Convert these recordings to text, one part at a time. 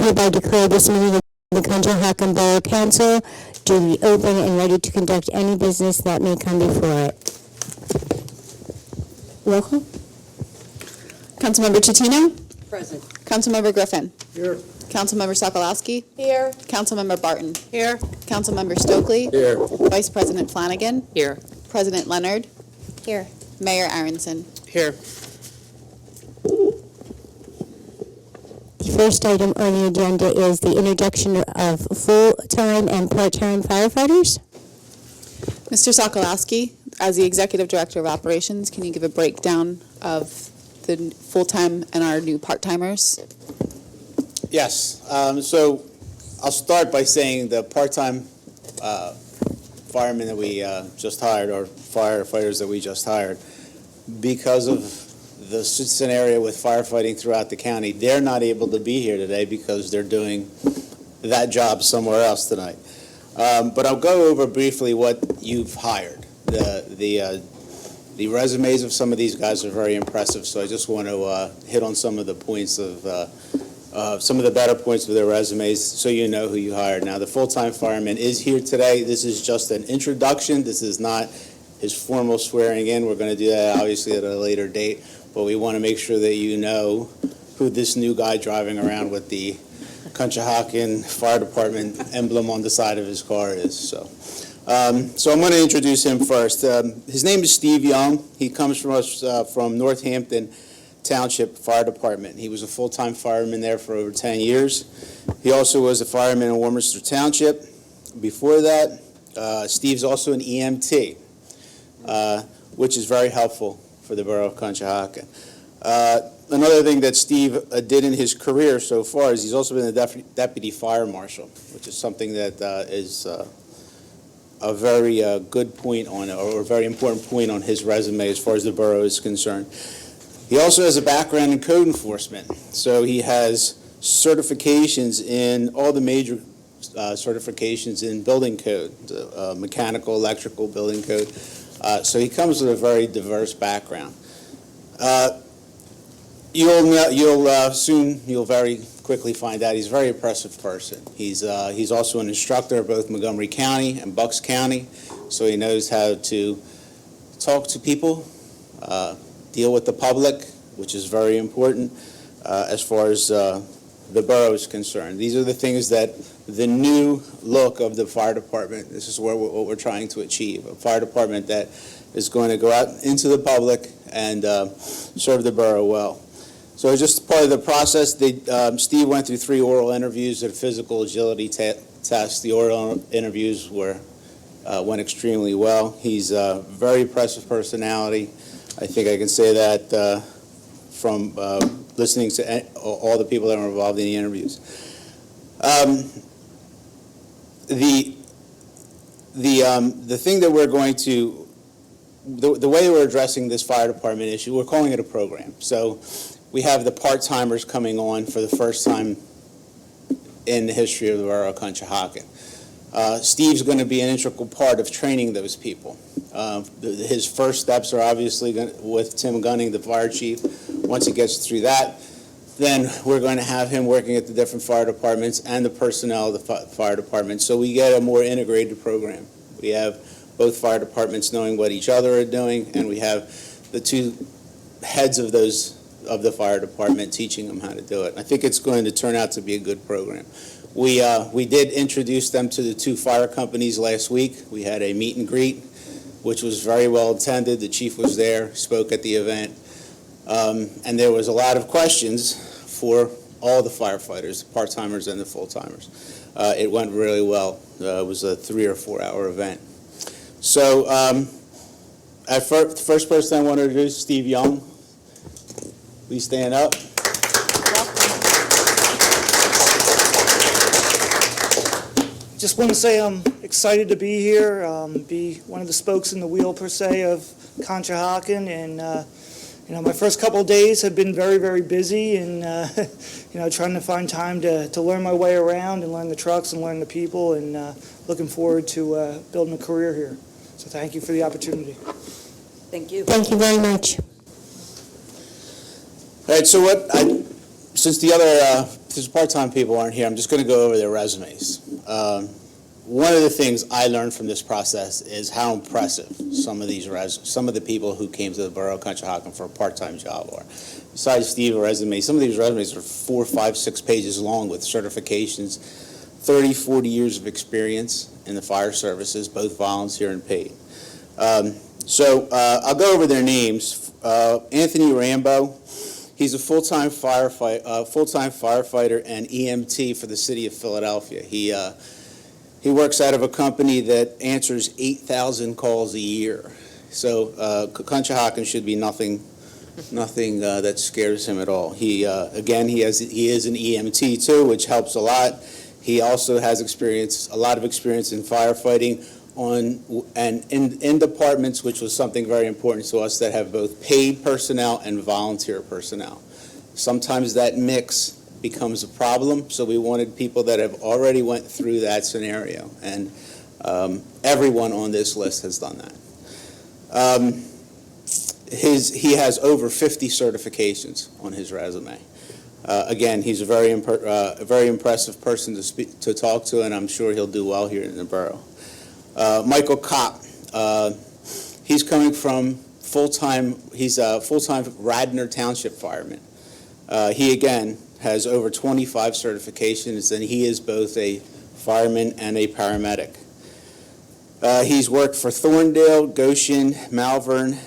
hereby declare this meeting of the Conshohocken Borough Council duly open and ready to conduct any business that may come before it. Roll call. Councilmember Citino? Present. Councilmember Griffin? Here. Councilmember Sokolowski? Here. Councilmember Barton? Here. Councilmember Stokely? Here. Vice President Flanagan? Here. President Leonard? Here. Mayor Aronson? Here. The first item on the agenda is the introduction of full-time and part-time firefighters. Mr. Sokolowski, as the Executive Director of Operations, can you give a breakdown of the full-time and our new part-timers? Yes. So I'll start by saying the part-time firemen that we just hired, or firefighters that we just hired, because of the scenario with firefighting throughout the county, they're not able to be here today because they're doing that job somewhere else tonight. But I'll go over briefly what you've hired. The resumes of some of these guys are very impressive, so I just want to hit on some of the points of some of the better points of their resumes so you know who you hired. Now, the full-time fireman is here today. This is just an introduction. This is not his formal swearing in. We're going to do that obviously at a later date, but we want to make sure that you know who this new guy driving around with the Conshohocken Fire Department emblem on the side of his car is. So I'm going to introduce him first. His name is Steve Young. He comes from us from Northampton Township Fire Department. He was a full-time fireman there for over 10 years. He also was a fireman in Warminster Township. Before that, Steve's also an EMT, which is very helpful for the Borough of Conshohocken. Another thing that Steve did in his career so far is he's also been a deputy fire marshal, which is something that is a very good point on, or a very important point on his resume as far as the borough is concerned. He also has a background in code enforcement, so he has certifications in all the major certifications in building code, mechanical, electrical, building code. So he comes with a very diverse background. You'll very quickly find out he's a very impressive person. He's also an instructor of both Montgomery County and Bucks County, so he knows how to talk to people, deal with the public, which is very important as far as the borough is concerned. These are the things that the new look of the fire department, this is what we're trying to achieve, a fire department that is going to go out into the public and serve the borough well. So just part of the process, Steve went through 3 oral interviews and a physical agility test. The oral interviews went extremely well. He's a very impressive personality. I think I can say that from listening to all the people that were involved in the interviews. The thing that we're going to, the way we're addressing this fire department issue, we're calling it a program. So we have the part-timers coming on for the first time in the history of the borough of Conshohocken. Steve's going to be an integral part of training those people. His first steps are obviously with Tim Gunning, the fire chief. Once he gets through that, then we're going to have him working at the different fire departments and the personnel of the fire department, so we get a more integrated program. We have both fire departments knowing what each other are doing, and we have the 2 heads of the fire department teaching them how to do it. I think it's going to turn out to be a good program. We did introduce them to the 2 fire companies last week. We had a meet and greet, which was very well attended. The chief was there, spoke at the event, and there was a lot of questions for all the firefighters, the part-timers and the full-timers. It went really well. It was a 3 or 4 hour event. So the first person I want to introduce, Steve Young. Please stand up. Just want to say I'm excited to be here, be one of the spokes in the wheel, per se, of Conshohocken. And, my first couple of days have been very, very busy and, trying to find time to learn my way around and learn the trucks and learn the people, and looking forward to building a career here. So thank you for the opportunity. Thank you. Thank you very much. All right, so Since the part-time people aren't here, I'm just going to go over their resumes. One of the things I learned from this process is how impressive some of the people who came to the Borough of Conshohocken for a part-time job are. Besides Steve's resume, some of these resumes are 4, 5, 6 pages long with certifications, 30, 40 years of experience in the fire services, both volunteer and paid. I'll go over their names. Anthony Rambo, he's a full-time firefighter and EMT for the city of Philadelphia. He works out of a company that answers 8,000 calls a year. So Conshohocken should be nothing that scares him at all. He is an EMT too, which helps a lot. He also has a lot of experience in firefighting in departments, which was something very important to us, that have both paid personnel and volunteer personnel. Sometimes that mix becomes a problem, so we wanted people that have already went through that scenario, and everyone on this list has done that. He has over 50 certifications on his resume. Again, he's a very impressive person to talk to, and I'm sure he'll do well here in the borough. Michael Kopp, he's coming from he's a full-time Radnor Township fireman. He, again, has over 25 certifications, and he is both a fireman and a paramedic. He's worked for Thorndale, Goshen, Malvern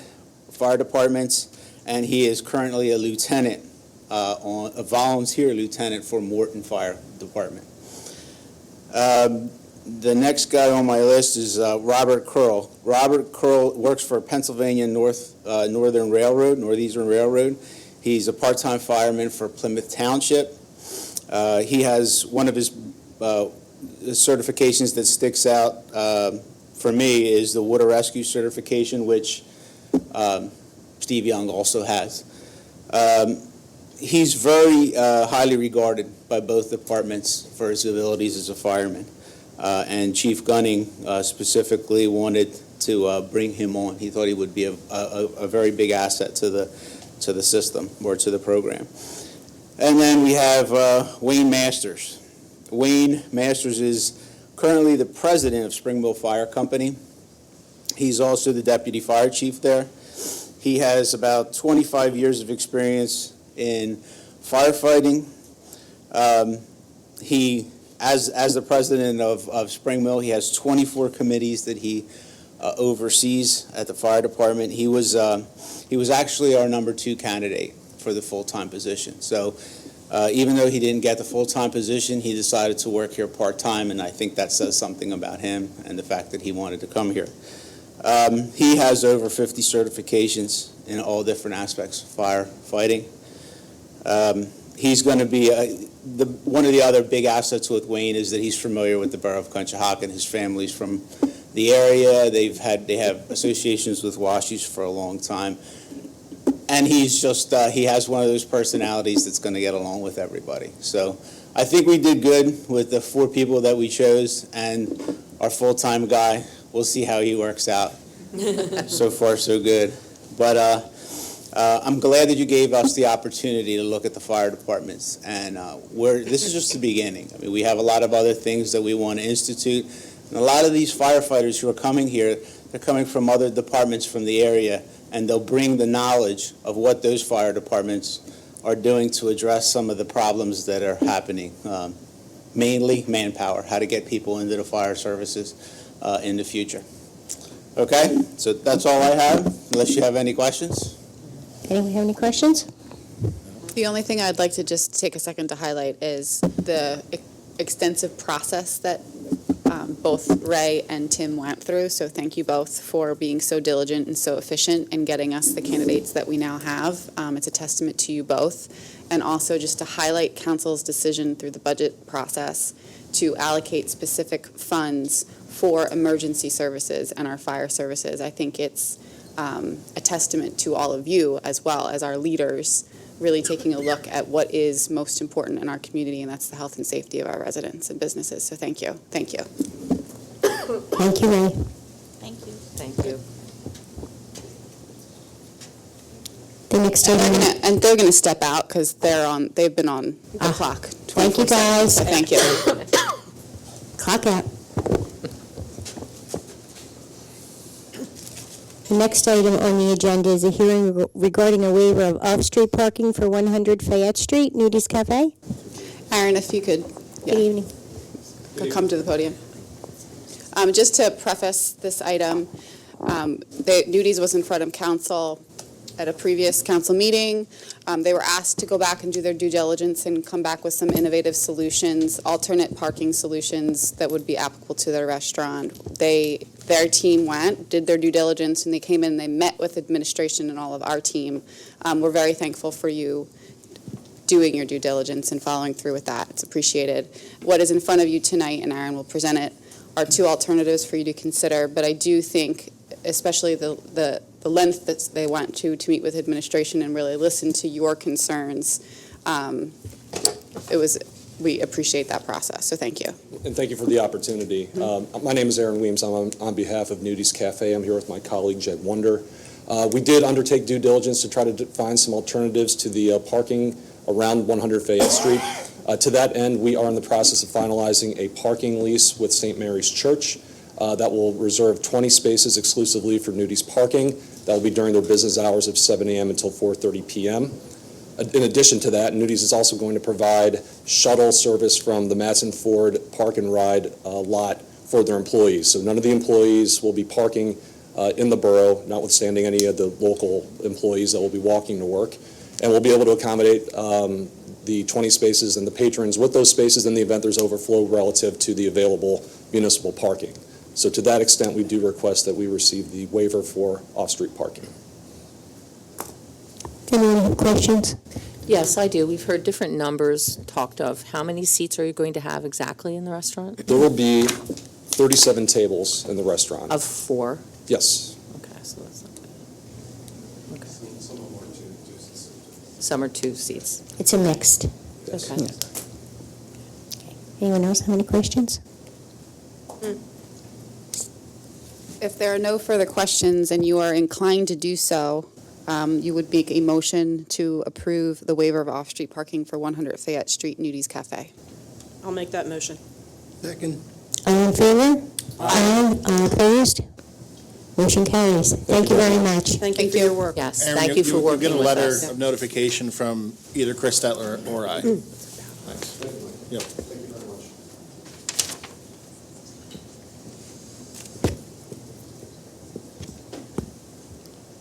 fire departments, and he is currently a lieutenant, a volunteer lieutenant for Morton Fire Department. The next guy on my list is Robert Curl. Robert Curl works for Pennsylvania Northeastern Railroad. He's a part-time fireman for Plymouth Township. He has one of his certifications that sticks out for me is the water rescue certification, which Steve Young also has. He's very highly regarded by both departments for his abilities as a fireman. And Chief Gunning specifically wanted to bring him on. He thought he would be a very big asset to the system or to the program. And then we have Wayne Masters. Wayne Masters is currently the president of Spring Mill Fire Company. He's also the deputy fire chief there. He has about 25 years of experience in firefighting. As the president of Spring Mill, he has 24 committees that he oversees at the fire department. He was actually our number 2 candidate for the full-time position. So even though he didn't get the full-time position, he decided to work here part-time, and I think that says something about him and the fact that he wanted to come here. He has over 50 certifications in all different aspects of firefighting. He's going to be one of the other big assets with Wayne is that he's familiar with the Borough of Conshohocken. His family's from the area. They have associations with Washies for a long time, and he's just he has one of those personalities that's going to get along with everybody. So I think we did good with the 4 people that we chose, and our full-time guy. We'll see how he works out. So far, so good. But I'm glad that you gave us the opportunity to look at the fire departments, and this is just the beginning. I mean, we have a lot of other things that we want to institute, and a lot of these firefighters who are coming here, they're coming from other departments from the area, and they'll bring the knowledge of what those fire departments are doing to address some of the problems that are happening, mainly manpower, how to get people into the fire services in the future. Okay, so that's all I have, unless you have any questions. Anyone have any questions? The only thing I'd like to just take a second to highlight is the extensive process that both Ray and Tim went through. So thank you both for being so diligent and so efficient in getting us the candidates that we now have. It's a testament to you both. And also just to highlight council's decision through the budget process to allocate specific funds for emergency services and our fire services. I think it's a testament to all of you as well as our leaders really taking a look at what is most important in our community, and that's the health and safety of our residents and businesses. So thank you. Thank you. Thank you, Ray. Thank you. Thank you. The next next item. And they're going to step out because they've been on the clock. Thank you, 24/7. guys. So thank you. Clock out. The next item on the agenda is a hearing regarding a waiver of off-street parking for 100 Fayette Street, Nudi's Cafe. Aaron, if you could Good evening. come to the podium. Just to preface this item, Nudi's was in front of council at a previous council meeting. They were asked to go back and do their due diligence and come back with some innovative solutions, alternate parking solutions that would be applicable to their restaurant. Their team went, did their due diligence, and they came in, they met with administration and all of our team. We're very thankful for you doing your due diligence and following through with that. It's appreciated. What is in front of you tonight, and Aaron will present it, are two alternatives for you to consider, but I do think, especially the length that they went to meet with administration and really listen to your concerns, we appreciate that process, so thank you. And thank you for the opportunity. My name is Aaron Weems. I'm on behalf of Nudi's Cafe. I'm here with my colleague, Jed Wonder. We did undertake due diligence to try to find some alternatives to the parking around 100 Fayette Street. To that end, we are in the process of finalizing a parking lease with St. Mary's Church that will reserve 20 spaces exclusively for Nudi's parking. That will be during their business hours of 7 a.m. until 4:30 p.m. In addition to that, Nudi's is also going to provide shuttle service from the Matson Ford Park and Ride lot for their employees. So none of the employees will be parking in the borough, notwithstanding any of the local employees that will be walking to work. And we'll be able to accommodate the 20 spaces and the patrons with those spaces in the event there's overflow relative to the available municipal parking. So to that extent, we do request that we receive the waiver for off-street parking. Anyone have questions? Yes, I do. We've heard different numbers talked of. How many seats are you going to have exactly in the restaurant? There will be 37 tables in the restaurant. Of 4? Yes. Okay, so that's not good. Okay. Some are 2 seats. It's a mixed. Yes. Okay. Anyone else have any questions? If there are no further questions and you are inclined to do so, you would make a motion to approve the waiver of off-street parking for 100 Fayette Street, Nudi's Cafe. I'll make that motion. Second. All in favor? Aye. All opposed? Motion carries. Thank you very much. Thank you Thank for you. your work. Yes, Aaron, thank you for working You'll with get a letter us. of notification from either Chris Stetler or I. Thanks. Yep.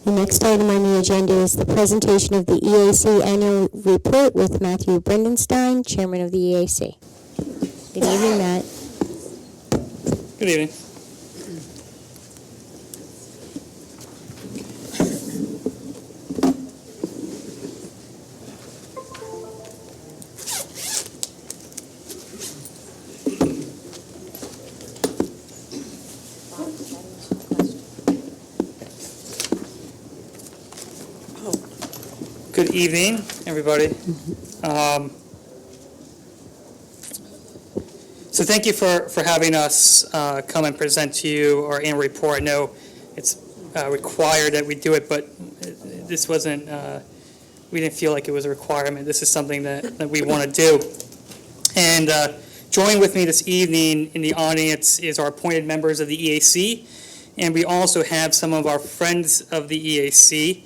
The next item on the agenda is the presentation of the EAC annual report with Matthew Brendenstein, Chairman of the EAC. Good evening, Matt. Good evening. Good evening, everybody. So thank you for having us come and present to you our annual report. I know it's required that we do it, but this wasn't, we didn't feel like it was a requirement. This is something that we want to do. And joining with me this evening in the audience is our appointed members of the EAC, and we also have some of our friends of the EAC.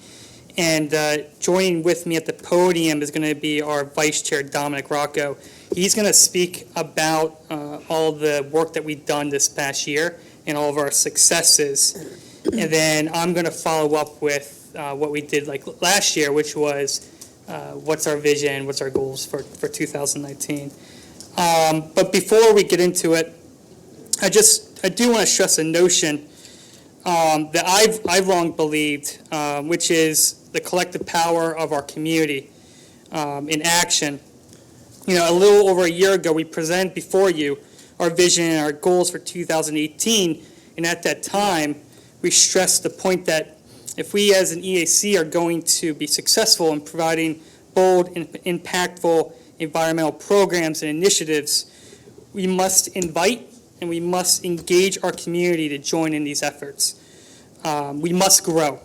And joining with me at the podium is going to be our Vice Chair, Dominic Rocco. He's going to speak about all the work that we've done this past year and all of our successes. And then I'm going to follow up with what we did like last year, which was what's our vision, what's our goals for 2019. But before we get into it, I do want to stress a notion that I've long believed, which is the collective power of our community in action. You know, a little over a year ago, we presented before you our vision and our goals for 2018, and at that time, we stressed the point that if we as an EAC are going to be successful in providing bold and impactful environmental programs and initiatives, we must invite and we must engage our community to join in these efforts. We must grow.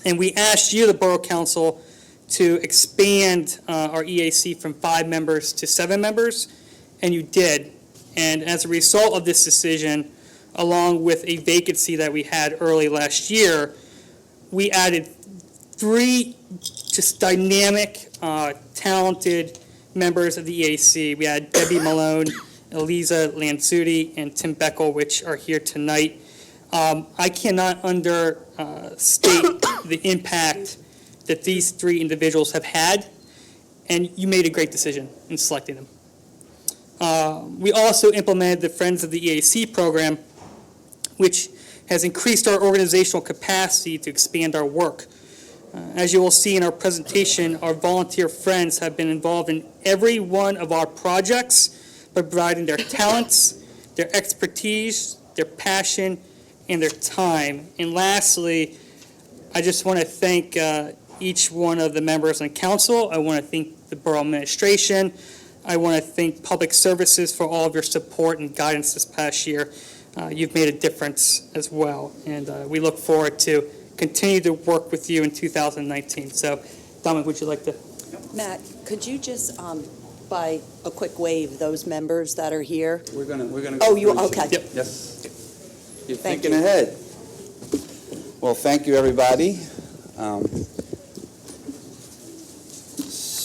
And we asked you, the Borough Council, to expand our EAC from 5 members to 7 members, and you did. And as a result of this decision, along with a vacancy that we had early last year, we added 3 just dynamic, talented members of the EAC. We had Debbie Malone, Eliza Lanzuti, and Tim Beckel, which are here tonight. I cannot understate the impact that these 3 individuals have had, and you made a great decision in selecting them. We also implemented the Friends of the EAC program, which has increased our organizational capacity to expand our work. As you will see in our presentation, our volunteer friends have been involved in every one of our projects by providing their talents, their expertise, their passion, and their time. And lastly, I just want to thank each one of the members on council. I want to thank the borough administration. I want to thank Public Services for all of your support and guidance this past year. You've made a difference as well, and we look forward to continue to work with you in 2019. So, Dominic, would you like to? Matt, could you just, by a quick wave, those members that are here? We're gonna. Oh, you, okay. Yep. Yes. You're Thank thinking you. ahead. Well, thank you, everybody.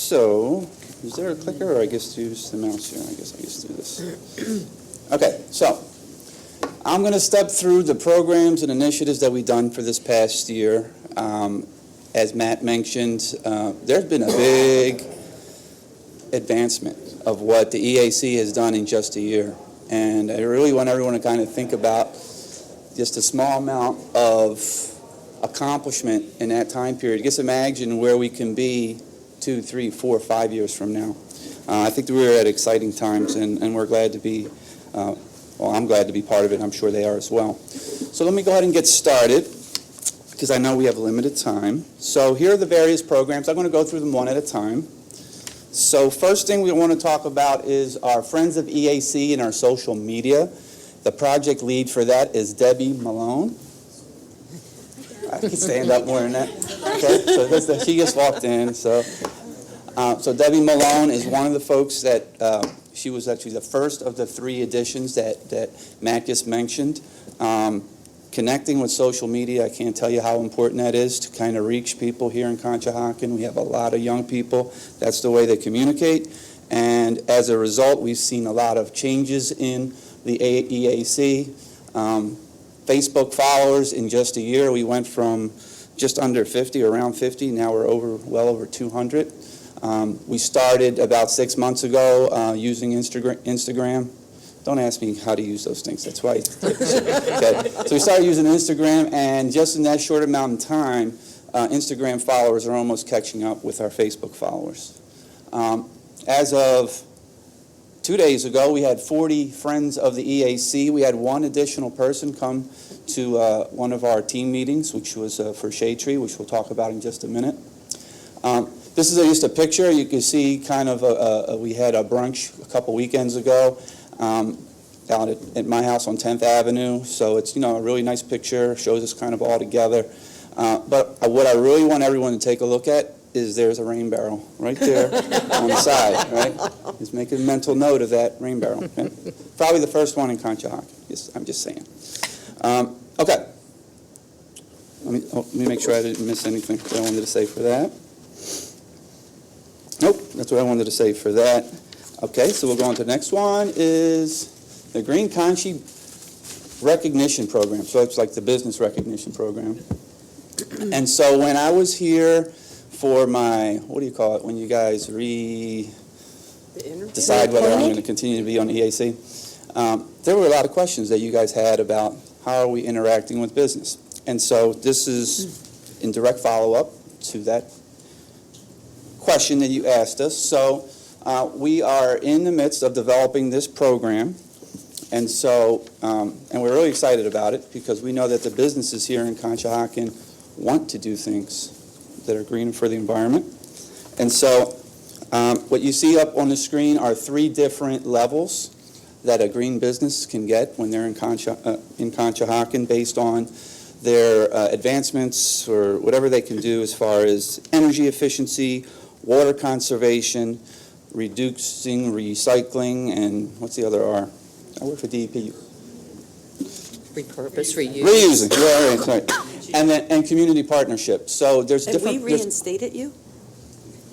So, is there a clicker, or I guess use the mouse here? I guess I just do this. Okay, so I'm going to step through the programs and initiatives that we've done for this past year. As Matt mentioned, there's been a big advancement of what the EAC has done in just a year. And I really want everyone to kind of think about just a small amount of accomplishment in that time period. Just imagine where we can be 2, 3, 4, 5 years from now. I think that we're at exciting times, and we're glad to be, well, I'm glad to be part of it. I'm sure they are as well. So let me go ahead and get started, because I know we have limited time. So here are the various programs. I'm going to go through them one at a time. So first thing we want to talk about is our Friends of EAC and our social media. The project lead for that is Debbie Malone. I can stand up more than that. Okay, so she just walked in. So Debbie Malone is one of the folks that she was actually the first of the 3 additions that Matt just mentioned. Connecting with social media, I can't tell you how important that is to kind of reach people here in Conshohocken. We have a lot of young people. That's the way they communicate. And as a result, we've seen a lot of changes in the EAC. Facebook followers in just a year, we went from just under 50, around 50. Now we're well over 200. We started about 6 months ago using Instagram. Don't ask me how to use those things. That's why. Okay. So we started using Instagram, and just in that short amount of time, Instagram followers are almost catching up with our Facebook followers. As of 2 days ago, we had 40 friends of the EAC. We had one additional person come to one of our team meetings, which was for Shade Tree, which we'll talk about in just a minute. This is just a picture. You can see kind of we had a brunch a couple weekends ago out at my house on 10th Avenue. So it's, a really nice picture, shows us kind of all together. But what I really want everyone to take a look at is there's a rain barrel right there on the side, right? Just make a mental note of that rain barrel. Okay? Probably the first one in Conshohocken. I'm just saying. Okay. Let me make sure I didn't miss anything that I wanted to say for that. Nope, that's what I wanted to say for that. Okay, so we'll go on to the next one is the Green Conchi Recognition Program. So it's like the business recognition program. And so when I was here for my, what do you call it, when you guys decide whether I'm going to continue to be on EAC, there were a lot of questions that you guys had about how are we interacting with business. And so this is in direct follow-up to that question that you asked us. So we are in the midst of developing this program, and so and we're really excited about it because we know that the businesses here in Conshohocken want to do things that are green for the environment. And so what you see up on the screen are 3 different levels that a green business can get when they're in Conshohocken based on their advancements or whatever they can do as far as energy efficiency, water conservation, reducing, recycling, and what's the other R? I work for DEP. Repurpose, reuse. Reusing, yeah, right, sorry. And community partnership. So there's Have we different. There's reinstated you?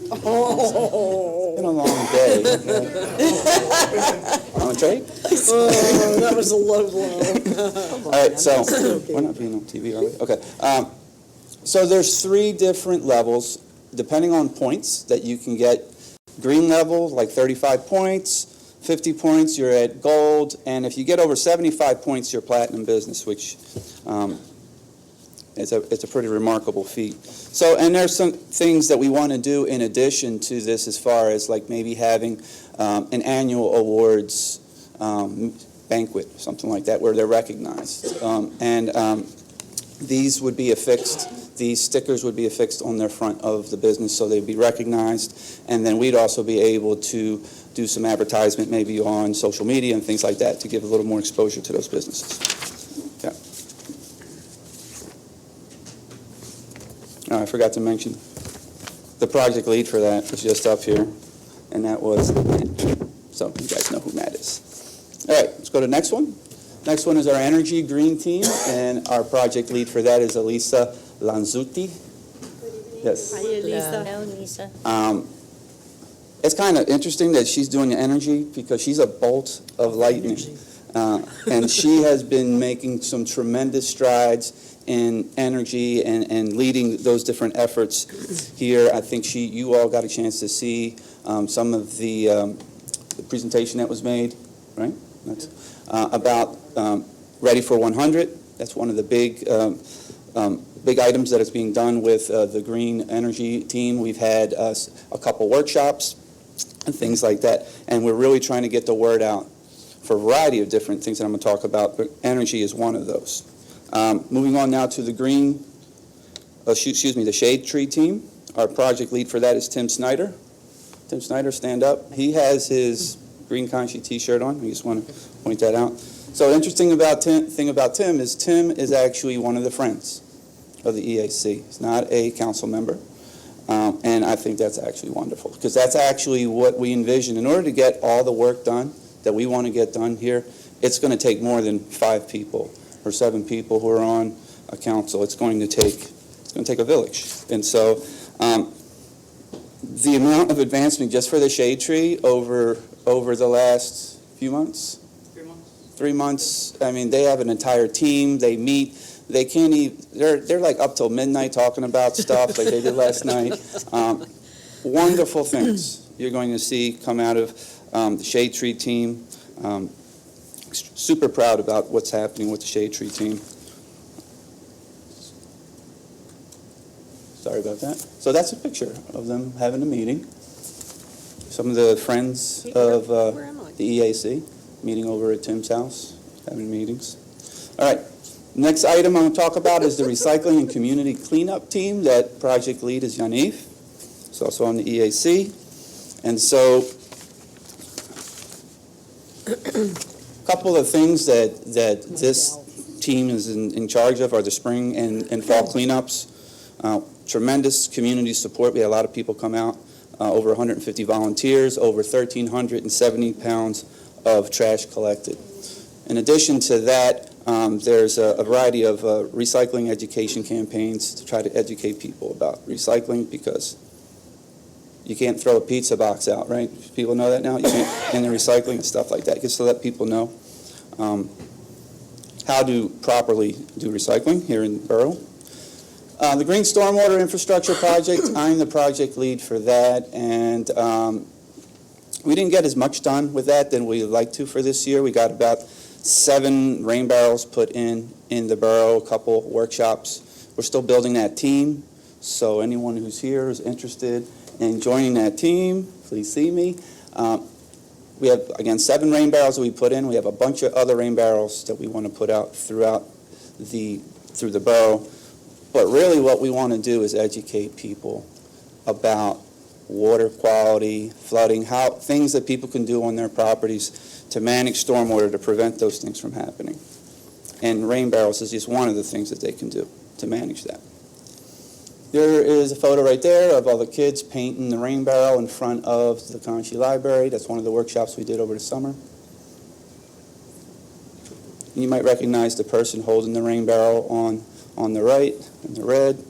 been a long day. On a trade? Oh, that was a low blow. All right, so we're not being on TV, are we? Okay. So there's 3 different levels, depending on points that you can get. Green level, like 35 points. 50 points, you're at gold, and if you get over 75 points, you're platinum business, which it's a pretty remarkable feat. So, and there's some things that we want to do in addition to this, as far as like maybe having an annual awards banquet, something like that, where they're recognized. These would be affixed. These stickers would be affixed on their front of the business, so they'd be recognized, and then we'd also be able to do some advertisement maybe on social media and things like that to give a little more exposure to those businesses. Yeah. Oh, I forgot to mention, the project lead for that was just up here, and that was Matt. So you guys know who Matt is. All right, let's go to the next one. Next one is our Energy Green Team, and our project lead for that is Elisa Lanzutti. Yes. Hi, Elisa. Hello, Lisa. It's kind of interesting that she's doing energy because she's a bolt of lightning. And she has been making some tremendous strides in energy and leading those different efforts here. I think you all got a chance to see some of the presentation that was made, right? That's about Ready for 100. That's one of the big items that is being done with the green energy team. We've had a couple workshops and things like that, and we're really trying to get the word out for a variety of different things that I'm going to talk about, but energy is one of those. Moving on now to the the shade tree team. Our project lead for that is Tim Snyder. Tim Snyder, stand up. He has his green Conchi t-shirt on. I just want to point that out. So interesting thing about Tim is actually one of the friends of the EAC. He's not a council member. And I think that's actually wonderful, because that's actually what we envision. In order to get all the work done that we want to get done here, it's going to take more than 5 people or 7 people who are on a council. It's going to take a village. And so the amount of advancement just for the shade tree over the last few months, 3 months. I mean, they have an entire team. They meet. They can't even. They're like up till midnight talking about stuff like they did last night. Wonderful things you're going to see come out of the shade tree team. Super proud about what's happening with the shade tree team. Sorry about that. So that's a picture of them having a meeting. Some of the friends of the EAC meeting over at Tim's house, having meetings. All right. Next item I'm going to talk about is the recycling and community cleanup team. That project lead is Yaniv. He's also on the EAC. And so a couple of things that this team is in charge of are the spring and fall cleanups. Tremendous community support. We had a lot of people come out, over 150 volunteers, over 1,370 pounds of trash collected. In addition to that, there's a variety of recycling education campaigns to try to educate people about recycling, because you can't throw a pizza box out, right? People know that now? You can't, and the recycling and stuff like that, just to let people know how to properly do recycling here in Borough. The Green Stormwater Infrastructure Project, I'm the project lead for that, and we didn't get as much done with that than we'd like to for this year. We got about 7 rain barrels put in the borough, a couple workshops. We're still building that team, so anyone who's here is interested in joining that team, please see me. We have, again, 7 rain barrels that we put in. We have a bunch of other rain barrels that we want to put out through the borough. But really what we want to do is educate people about water quality, flooding, things that people can do on their properties to manage stormwater to prevent those things from happening. And rain barrels is just one of the things that they can do to manage that. There is a photo right there of all the kids painting the rain barrel in front of the Conchi Library. That's one of the workshops we did over the summer. You might recognize the person holding the rain barrel on the right, in the red.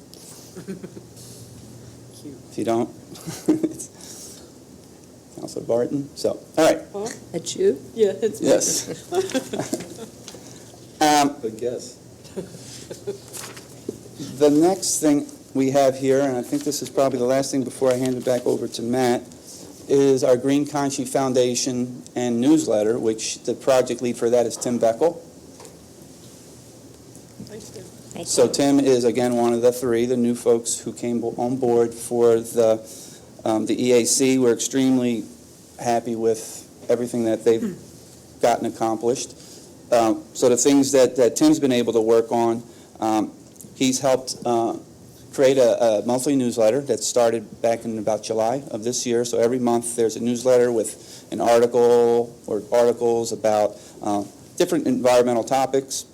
If you don't, it's Councilor Barton. So, all right. That's you? Yeah, it's me. Yes. Good guess. The next thing we have here, and I think this is probably the last thing before I hand it back over to Matt, is our Green Conchi Foundation and newsletter, which the project lead for that is Tim Beckel. So Tim is, again, one of the three, the new folks who came on board for the EAC. We're extremely happy with everything that they've gotten accomplished. So the things that Tim's been able to work on, he's helped create a monthly newsletter that started back in about July of this year. So every month there's a newsletter with an article or articles about different environmental topics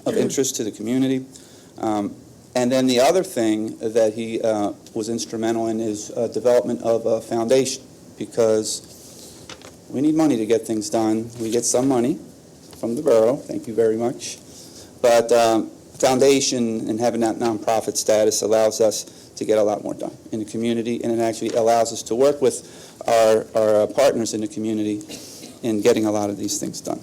of interest to the community. And then the other thing that he was instrumental in is development of a foundation, because we need money to get things done. We get some money from the borough, thank you very much. But foundation and having that nonprofit status allows us to get a lot more done in the community, and it actually allows us to work with our partners in the community in getting a lot of these things done.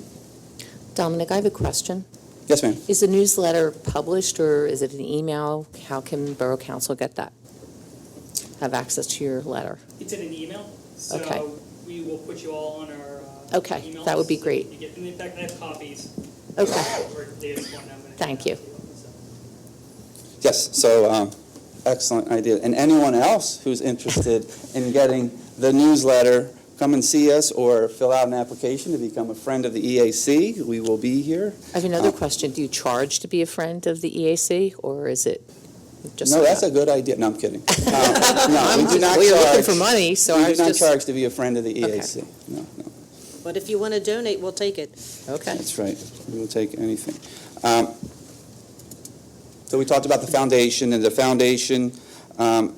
Dominic, I have a question. Yes, ma'am. Is the newsletter published, or is it an email? How can Borough Council get that? Have access to your letter? It's in an email, so Okay. we will put you all on our Okay, email that would be list. great. You get, and in fact, I have copies. Okay. For today's one, I'm gonna Thank give you. out to so. Yes, so excellent idea. And anyone else who's interested in getting the newsletter, come and see us or fill out an application to become a friend of the EAC. We will be here. I have another question. Do you charge to be a friend of the EAC, or is it just? No, that's a good idea. No, I'm kidding. No, we do not We're looking charge. for money, so I We was do not just. charge to be a friend of the EAC. No, no. But if you want to donate, we'll take it. Okay. That's right. We will take anything. So we talked about the foundation, and the foundation,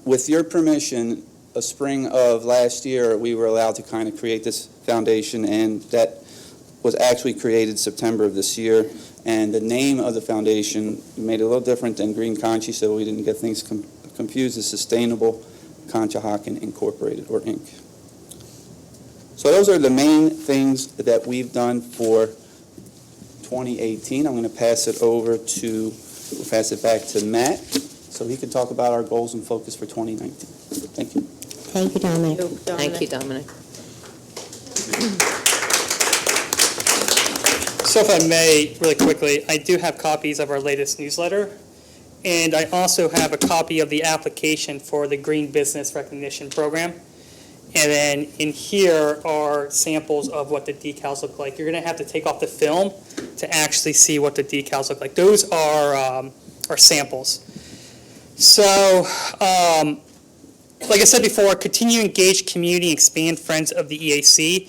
with your permission, the spring of last year, we were allowed to kind of create this foundation, and that was actually created September of this year. And the name of the foundation made it a little different than Green Conchi, so we didn't get things confused. It's Sustainable Conshohocken Incorporated, or Inc. So those are the main things that we've done for 2018. I'm going to pass it back to Matt, so he can talk about our goals and focus for 2019. Thank you. Thank you, Dominic. Thank you, Dominic. So if I may, really quickly, I do have copies of our latest newsletter, and I also have a copy of the application for the Green Business Recognition Program. And then in here are samples of what the decals look like. You're going to have to take off the film to actually see what the decals look like. Those are samples. So, like I said before, continue to engage community, expand friends of the EAC.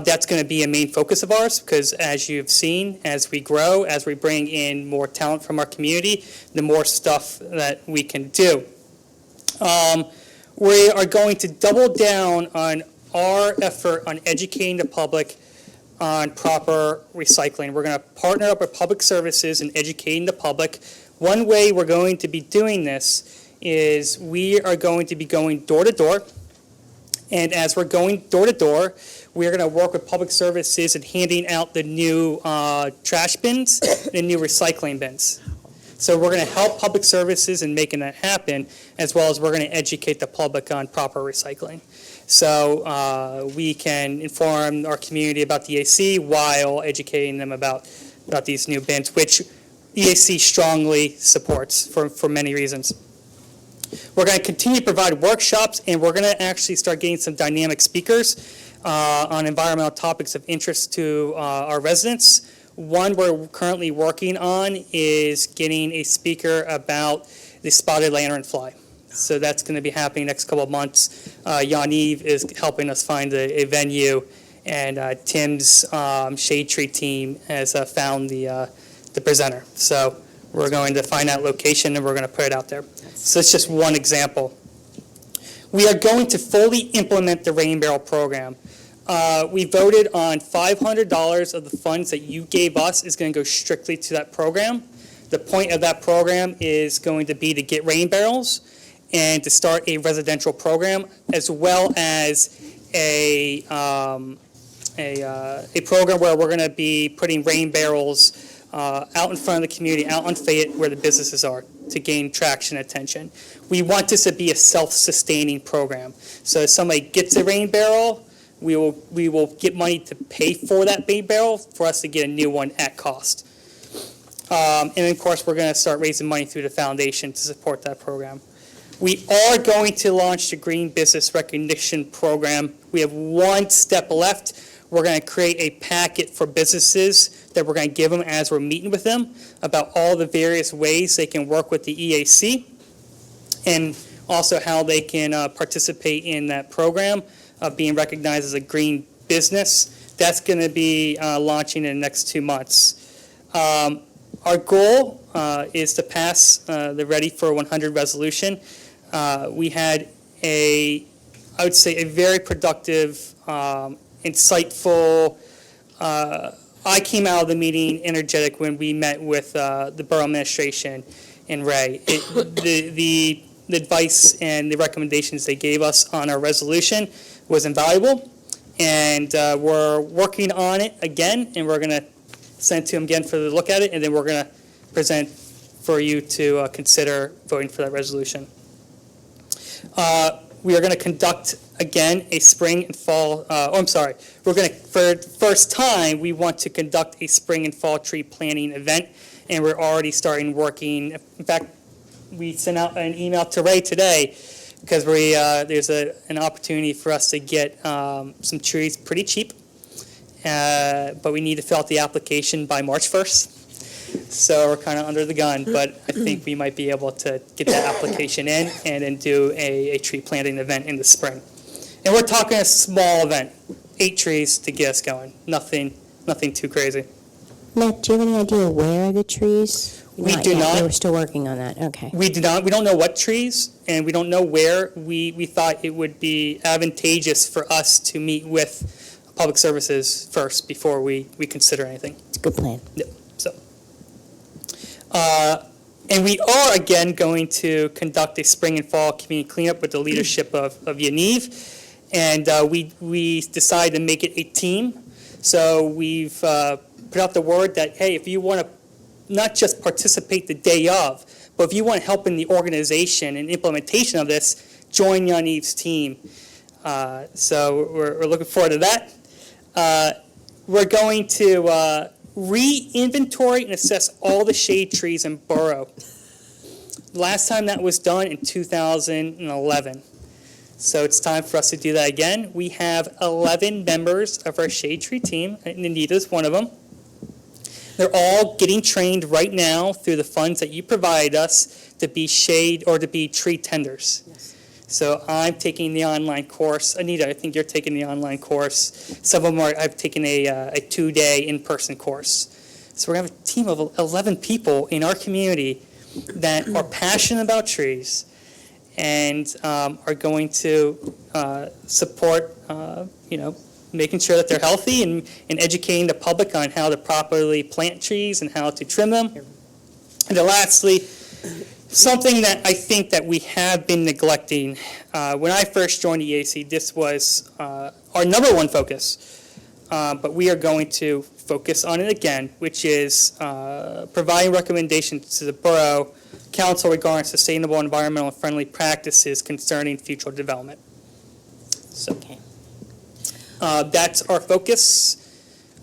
That's going to be a main focus of ours, because as you've seen, as we grow, as we bring in more talent from our community, the more stuff that we can do. We are going to double down on our effort on educating the public on proper recycling. We're going to partner up with public services in educating the public. One way we're going to be doing this is we are going to be going door to door. And as we're going door to door, we're going to work with public services and handing out the new trash bins and new recycling bins. So we're going to help public services in making that happen, as well as we're going to educate the public on proper recycling. So we can inform our community about the EAC while educating them about these new bins, which EAC strongly supports for many reasons. We're going to continue to provide workshops, and we're going to actually start getting some dynamic speakers on environmental topics of interest to our residents. One we're currently working on is getting a speaker about the spotted lanternfly. So that's going to be happening next couple of months. Yaniv is helping us find a venue, and Tim's Shade Tree team has found the the presenter. So we're going to find that location and we're going to put it out there. So it's just one example. We are going to fully implement the Rain Barrel program. We voted on $500 of the funds that you gave us is going to go strictly to that program. The point of that program is going to be to get rain barrels and to start a residential program, as well as a program where we're going to be putting rain barrels out in front of the community, out on Fayette, where the businesses are, to gain traction and attention. We want this to be a self-sustaining program. So if somebody gets a rain barrel, we will get money to pay for that rain barrel for us to get a new one at cost. And of course, we're going to start raising money through the foundation to support that program. We are going to launch the Green Business Recognition Program. We have one step left. We're going to create a packet for businesses that we're going to give them as we're meeting with them about all the various ways they can work with the EAC and also how they can participate in that program of being recognized as a green business. That's going to be launching in the next 2 months. Our goal is to pass the Ready for 100 resolution. We had I would say, a very productive, insightful, I came out of the meeting energetic when we met with the borough administration and Ray. The advice and the recommendations they gave us on our resolution was invaluable, and we're working on it again, and we're going to send it to them again for the look at it, and then we're going to present for you to consider voting for that resolution. We are going to conduct, again, a spring and fall, we're going to, for the first time, we want to conduct a spring and fall tree planting event, and we're already starting working. In fact, we sent out an email to Ray today because there's an opportunity for us to get some trees pretty cheap, but we need to fill out the application by March 1st. So we're kind of under the gun, but I think we might be able to get that application in and then do a tree planting event in the spring. And we're talking a small event, 8 trees to get us going. Nothing too crazy. Matt, do you have any idea where the trees? We do yet. not. We're still working on that. Okay. We do not. We don't know what trees, and we don't know where. We thought it would be advantageous for us to meet with public services first before we consider anything. It's a good plan. Yep. And we are, again, going to conduct a spring and fall community cleanup with the leadership of Yaniv. And we decided to make it a team. So we've put out the word that, hey, if you want to not just participate the day of, but if you want to help in the organization and implementation of this, join Yaniv's team. So we're looking forward to that. We're going to re-inventory and assess all the shade trees in Borough. Last time that was done in 2011. So it's time for us to do that again. We have 11 members of our shade tree team, and Anita's one of them. They're all getting trained right now through the funds that you provided us to be shade or to be tree tenders. Yes. So I'm taking the online course. Anita, I think you're taking the online course. Some of them I've taken a 2-day in-person course. So we're going to have a team of 11 people in our community that are passionate about trees and are going to support, making sure that they're healthy and educating the public on how to properly plant trees and how to trim them. And then lastly, something that I think that we have been neglecting. When I first joined the EAC, this was our number one focus, but we are going to focus on it again, which is providing recommendations to the Borough Council regarding sustainable, environmental, and friendly practices concerning future development. So that's our focus,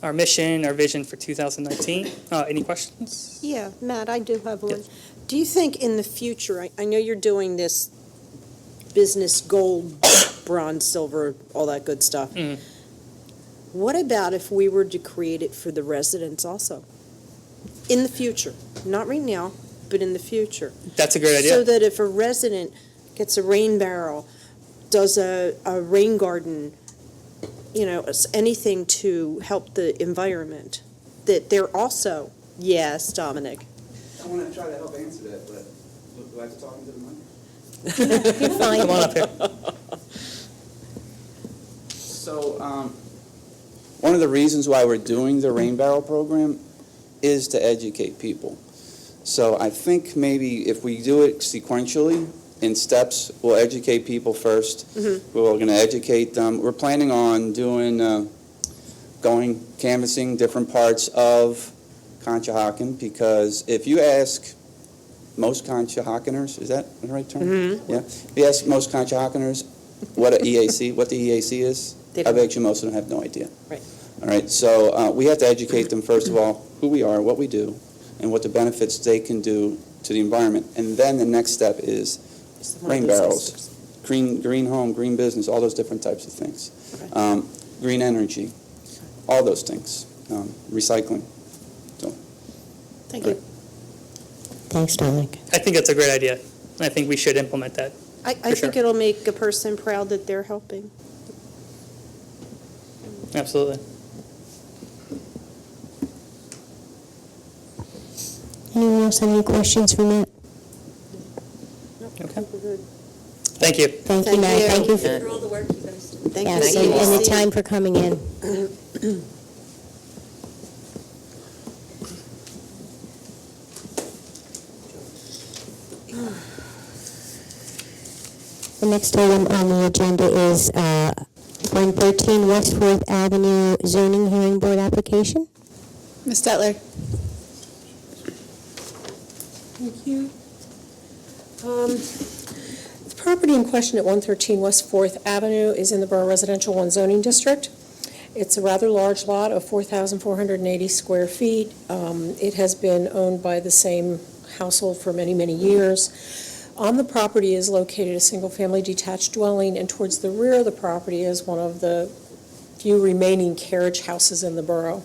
our mission, our vision for 2019. Any questions? Yeah, Matt, I do have one. Do you think in the future, I know you're doing this business gold, bronze, silver, all that good stuff. Mm. What about if we were to create it for the residents also? In the future, not right now, but in the future. That's a great idea. So that if a resident gets a rain barrel, does a rain garden, anything to help the environment, that they're also Yes, Dominic. I want to try to help answer that, but do I have to talk into the mic? Come on up here. So, one of the reasons why we're doing the Rain Barrel program is to educate people. So I think maybe if we do it sequentially, in steps, we'll educate people first. We're going to educate them. We're planning on doing, going canvassing different parts of Conshohocken, because if you ask most Conshohockeners, is that the right term? Yeah. If you ask most Conshohockeners what the EAC is, They I don't- bet you most of them have no idea. Right. All right, so we have to educate them, first of all, who we are, what we do, and what the benefits they can do to the environment. And then the next step is rain barrels, green home, green business, all those different types of things. Green energy, all those things, recycling. Thank you. Thanks, Dominic. I think that's a great idea. I think we should implement that. I For think sure. it'll make a person proud that they're helping. Absolutely. Anyone else have any questions for Matt? Okay. Thank you. Thank you, Thank Matt. you. Thank you. For all the work you guys do. Thank Yes, you. and the time for coming in. The next item on the agenda is 113 West 4th Avenue zoning hearing board application. Ms. Stetler? Thank you. The property in question at 113 West 4th Avenue is in the Borough Residential 1 zoning district. It's a rather large lot of 4,480 square feet. It has been owned by the same household for many, many years. On the property is located a single-family detached dwelling, and towards the rear of the property is one of the few remaining carriage houses in the borough.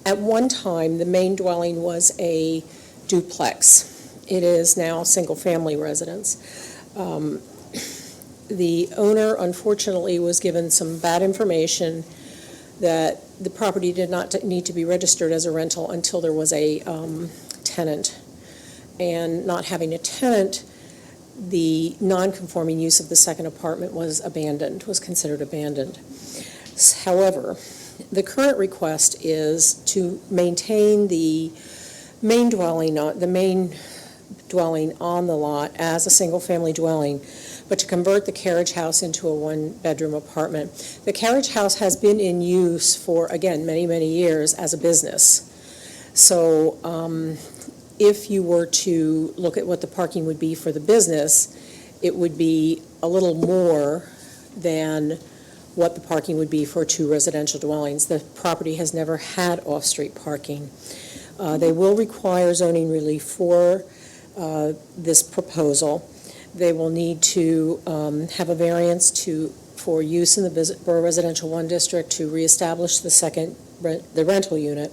At one time, the main dwelling was a duplex. It is now a single-family residence. The owner, unfortunately, was given some bad information that the property did not need to be registered as a rental until there was a tenant. And not having a tenant, the non-conforming use of the second apartment was considered abandoned. However, the current request is to maintain the main dwelling on the lot as a single-family dwelling, but to convert the carriage house into a one-bedroom apartment. The carriage house has been in use for, again, many, many years as a business. So if you were to look at what the parking would be for the business, it would be a little more than what the parking would be for two residential dwellings. The property has never had off-street parking. They will require zoning relief for this proposal. They will need to have a variance for use in the Borough Residential 1 district to reestablish the rental unit.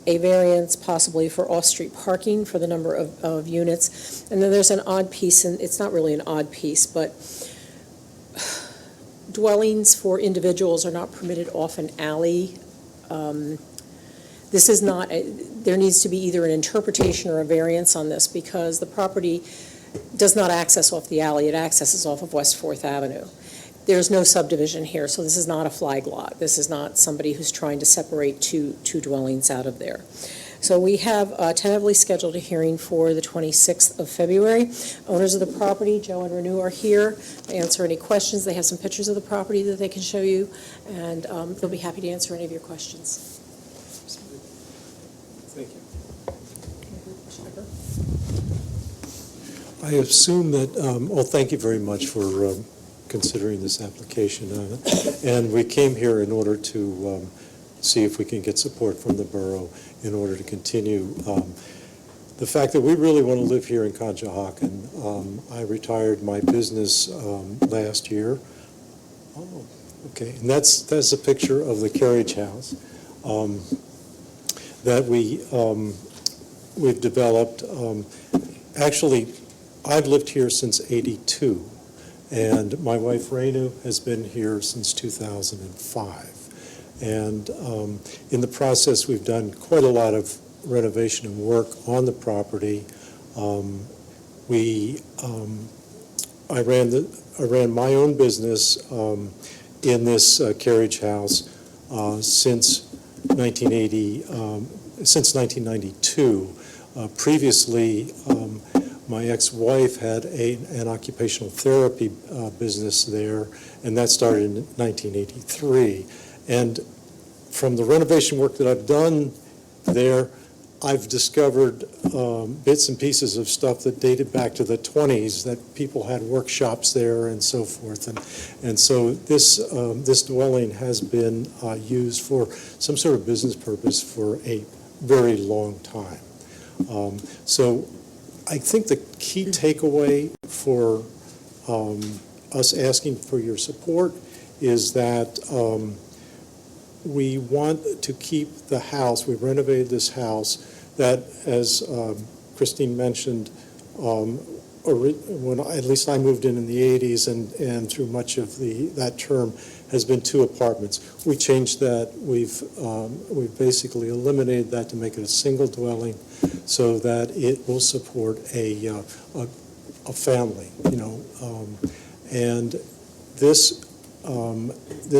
A variance possibly for off-street parking for the number of units. And then there's an odd piece, and it's not really an odd piece, but dwellings for individuals are not permitted off an alley. This is not, there needs to be either an interpretation or a variance on this, because the property does not access off the alley, it accesses off of West 4th Avenue. There's no subdivision here, so this is not a flag lot. This is not somebody who's trying to separate two dwellings out of there. So we have tentatively scheduled a hearing for the 26th of February. Owners of the property, Joe and Renew, are here to answer any questions. They have some pictures of the property that they can show you, and they'll be happy to answer any of your questions. Thank you. I assume that, thank you very much for considering this application. And we came here in order to see if we can get support from the borough in order to continue. The fact that we really want to live here in Conshohocken. I retired my business last year. Oh, okay. And that's a picture of the carriage house that we've developed. Actually, I've lived here since '82, and my wife Renu has been here since 2005. And in the process, we've done quite a lot of renovation and work on the property. I ran my own business in this carriage house since 1992. Previously, my ex-wife had an occupational therapy business there, and that started in 1983. And from the renovation work that I've done there, I've discovered bits and pieces of stuff that dated back to the 20s, that people had workshops there and so forth. And so this dwelling has been used for some sort of business purpose for a very long time. So I think the key takeaway for us asking for your support is that we want to keep the house. We've renovated this house that, as Christine mentioned, when at least I moved in the 80s, and through much of that term has been 2 apartments. We changed that. We've basically eliminated that to make it a single dwelling, so that it will support a family, and this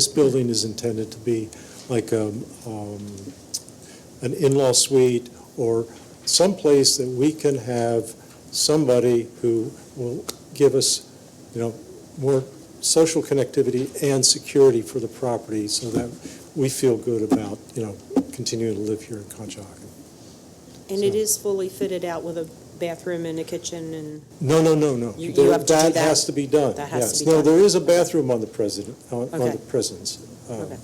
building is intended to be like an in-law suite, or someplace that we can have somebody who will give us, more social connectivity and security for the property, so that we feel good about, continuing to live here in Conshohocken. And it is fully fitted out with a bathroom and a kitchen and? No. You have to do that? That has to be done. That has Yes. to be done. No, there is a bathroom on the presence. Okay. Okay.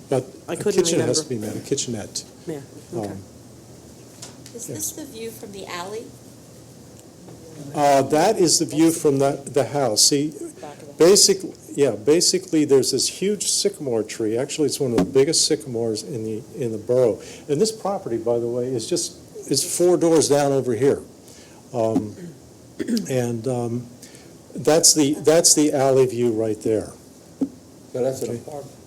But I a couldn't kitchen has to remember. be met, a kitchenette. Yeah, okay. Is this the view from the alley? That is the view from the house. See, basically, there's this huge sycamore tree. Actually, it's one of the biggest sycamores in the borough. And this property, by the way, is 4 doors down over here. That's the alley view right there. So that's an apartment.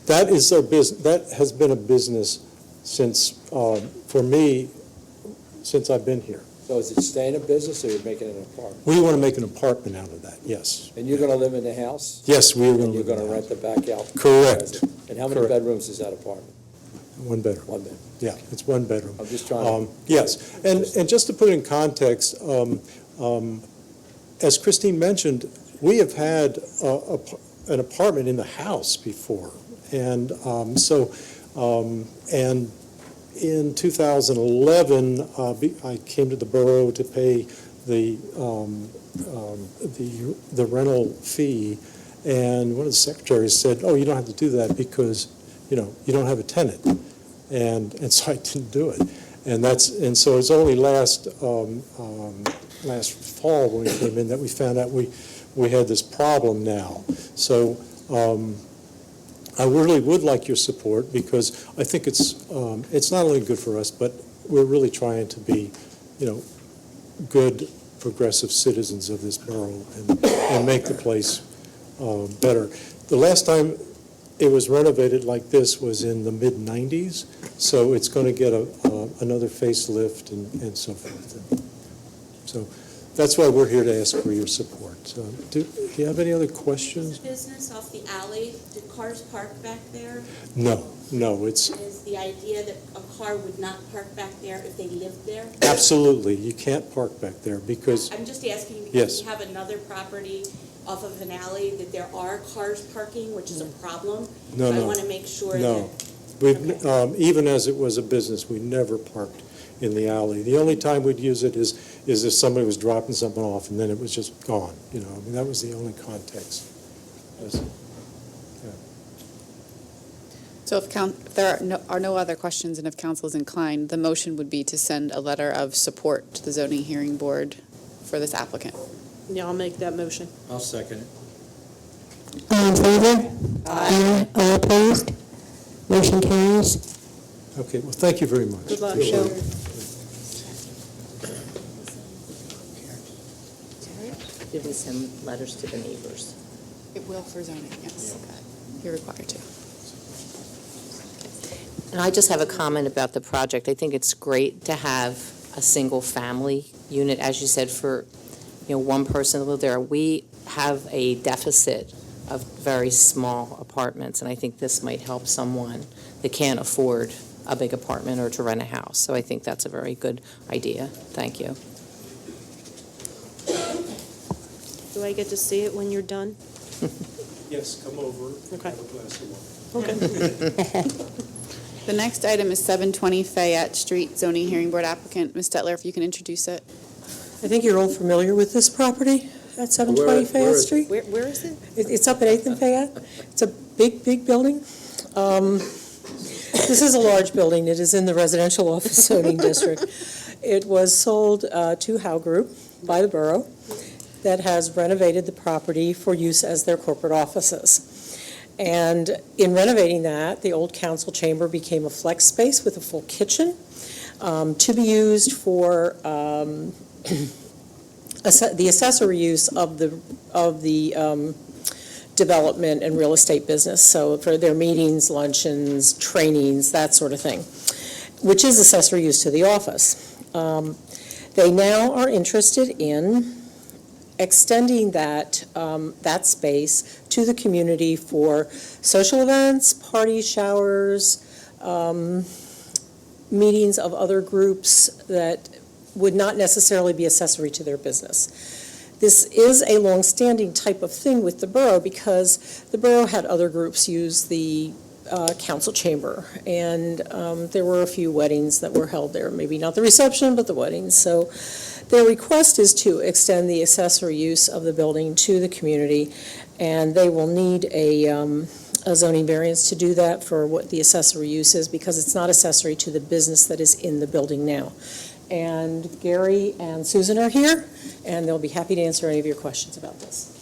That is our business. That has been a business since, for me, since I've been here. So is it staying a business, or you're making it an apartment? We want to make an apartment out of that, yes. And you're going to live in the house? Yes, we are going And to you're live going in to the rent the back out? Correct. And how many Correct. bedrooms is that apartment? 1 bedroom. 1 bedroom. Yeah, it's 1 bedroom. I'm just trying to... Yes, and just to put it in context, as Christine mentioned, we have had an apartment in the house before. And and in 2011, I came to the borough to pay the rental fee, and one of the secretaries said, "Oh, you don't have to do that because, you don't have a tenant." And so I didn't do it. And so it's only last fall when we came in that we found out we had this problem now. So I really would like your support, because I think it's not only good for us, but we're really trying to be, good, progressive citizens of this borough and make the place better. The last time it was renovated like this was in the mid-'90s, so it's going to get another facelift and so forth. So that's why we're here to ask for your support. So, do you have any other questions? Business off the alley, do cars park back there? No, it's Is the idea that a car would not park back there if they lived there? absolutely, you can't park back there because, I'm just asking Yes. because we have another property off of an alley that there are cars parking, which is a problem. No, So I no. want to make sure no. that, Even as it was a business, we never parked in the alley. The only time we'd use it is if somebody was dropping something off, and then it was just gone, that was the only context. Yes. So if there are no other questions, and if council is inclined, the motion would be to send a letter of support to the zoning hearing board for this applicant. Yeah, I'll make that motion. I'll second it. All in favor? Aye. All opposed? Motion carries. Okay, well, thank you very much. Good luck. Appreciate it. Did we send letters to the neighbors? It will for zoning, yes. You're required to. And I just have a comment about the project. I think it's great to have a single-family unit, as you said, for, one person to live there. We have a deficit of very small apartments, and I think this might help someone that can't afford a big apartment or to rent a house. So I think that's a very good idea. Thank you. Do I get to see it when you're done? Yes, come over. Okay. Have a glass of wine. Okay. The next item is 720 Fayette Street, zoning hearing board applicant. Ms. Stetler, if you can introduce it. I think you're all familiar with this property at 720 Where Fayette is it? Street. Where is it? It's up at 8th and Fayette. It's a big, big building. This is a large building. It is in the residential office zoning district. It was sold to Howe Group by the Borough that has renovated the property for use as their corporate offices. And in renovating that, the old council chamber became a flex space with a full kitchen to be used for the accessory use of the development and real estate business. So for their meetings, luncheons, trainings, that sort of thing, which is accessory use to the office. They now are interested in extending that space to the community for social events, parties, showers, meetings of other groups that would not necessarily be accessory to their business. This is a long-standing type of thing with the borough because the borough had other groups use the council chamber, and there were a few weddings that were held there, maybe not the reception, but the weddings. So their request is to extend the accessory use of the building to the community, and they will need a zoning variance to do that for what the accessory use is, because it's not accessory to the business that is in the building now. And Gary and Susan are here, and they'll be happy to answer any of your questions about this.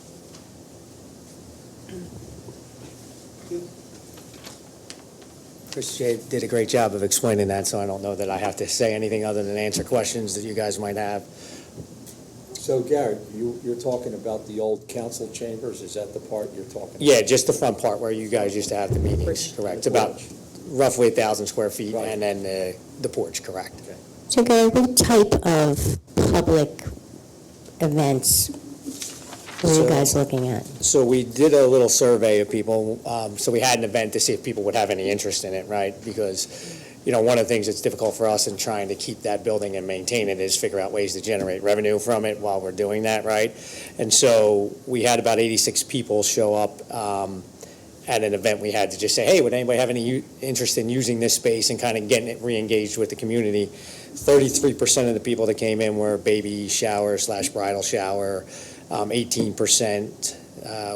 Chris J. did a great job of explaining that, so I don't know that I have to say anything other than answer questions that you guys might have. So Garrett, you're talking about the old council chambers, is that the part you're talking about? Yeah, just the front part where you guys used to have the meetings, correct. It's about roughly 1,000 square feet, Right. and then the porch, correct. So Gary, what type of public events were you guys looking at? So we did a little survey of people, so we had an event to see if people would have any interest in it, right? Because, one of the things that's difficult for us in trying to keep that building and maintain it is figure out ways to generate revenue from it while we're doing that, right? And so we had about 86 people show up at an event. We had to just say, hey, would anybody have any interest in using this space and kind of getting it re-engaged with the community? 33% of the people that came in were baby shower / bridal shower. 18%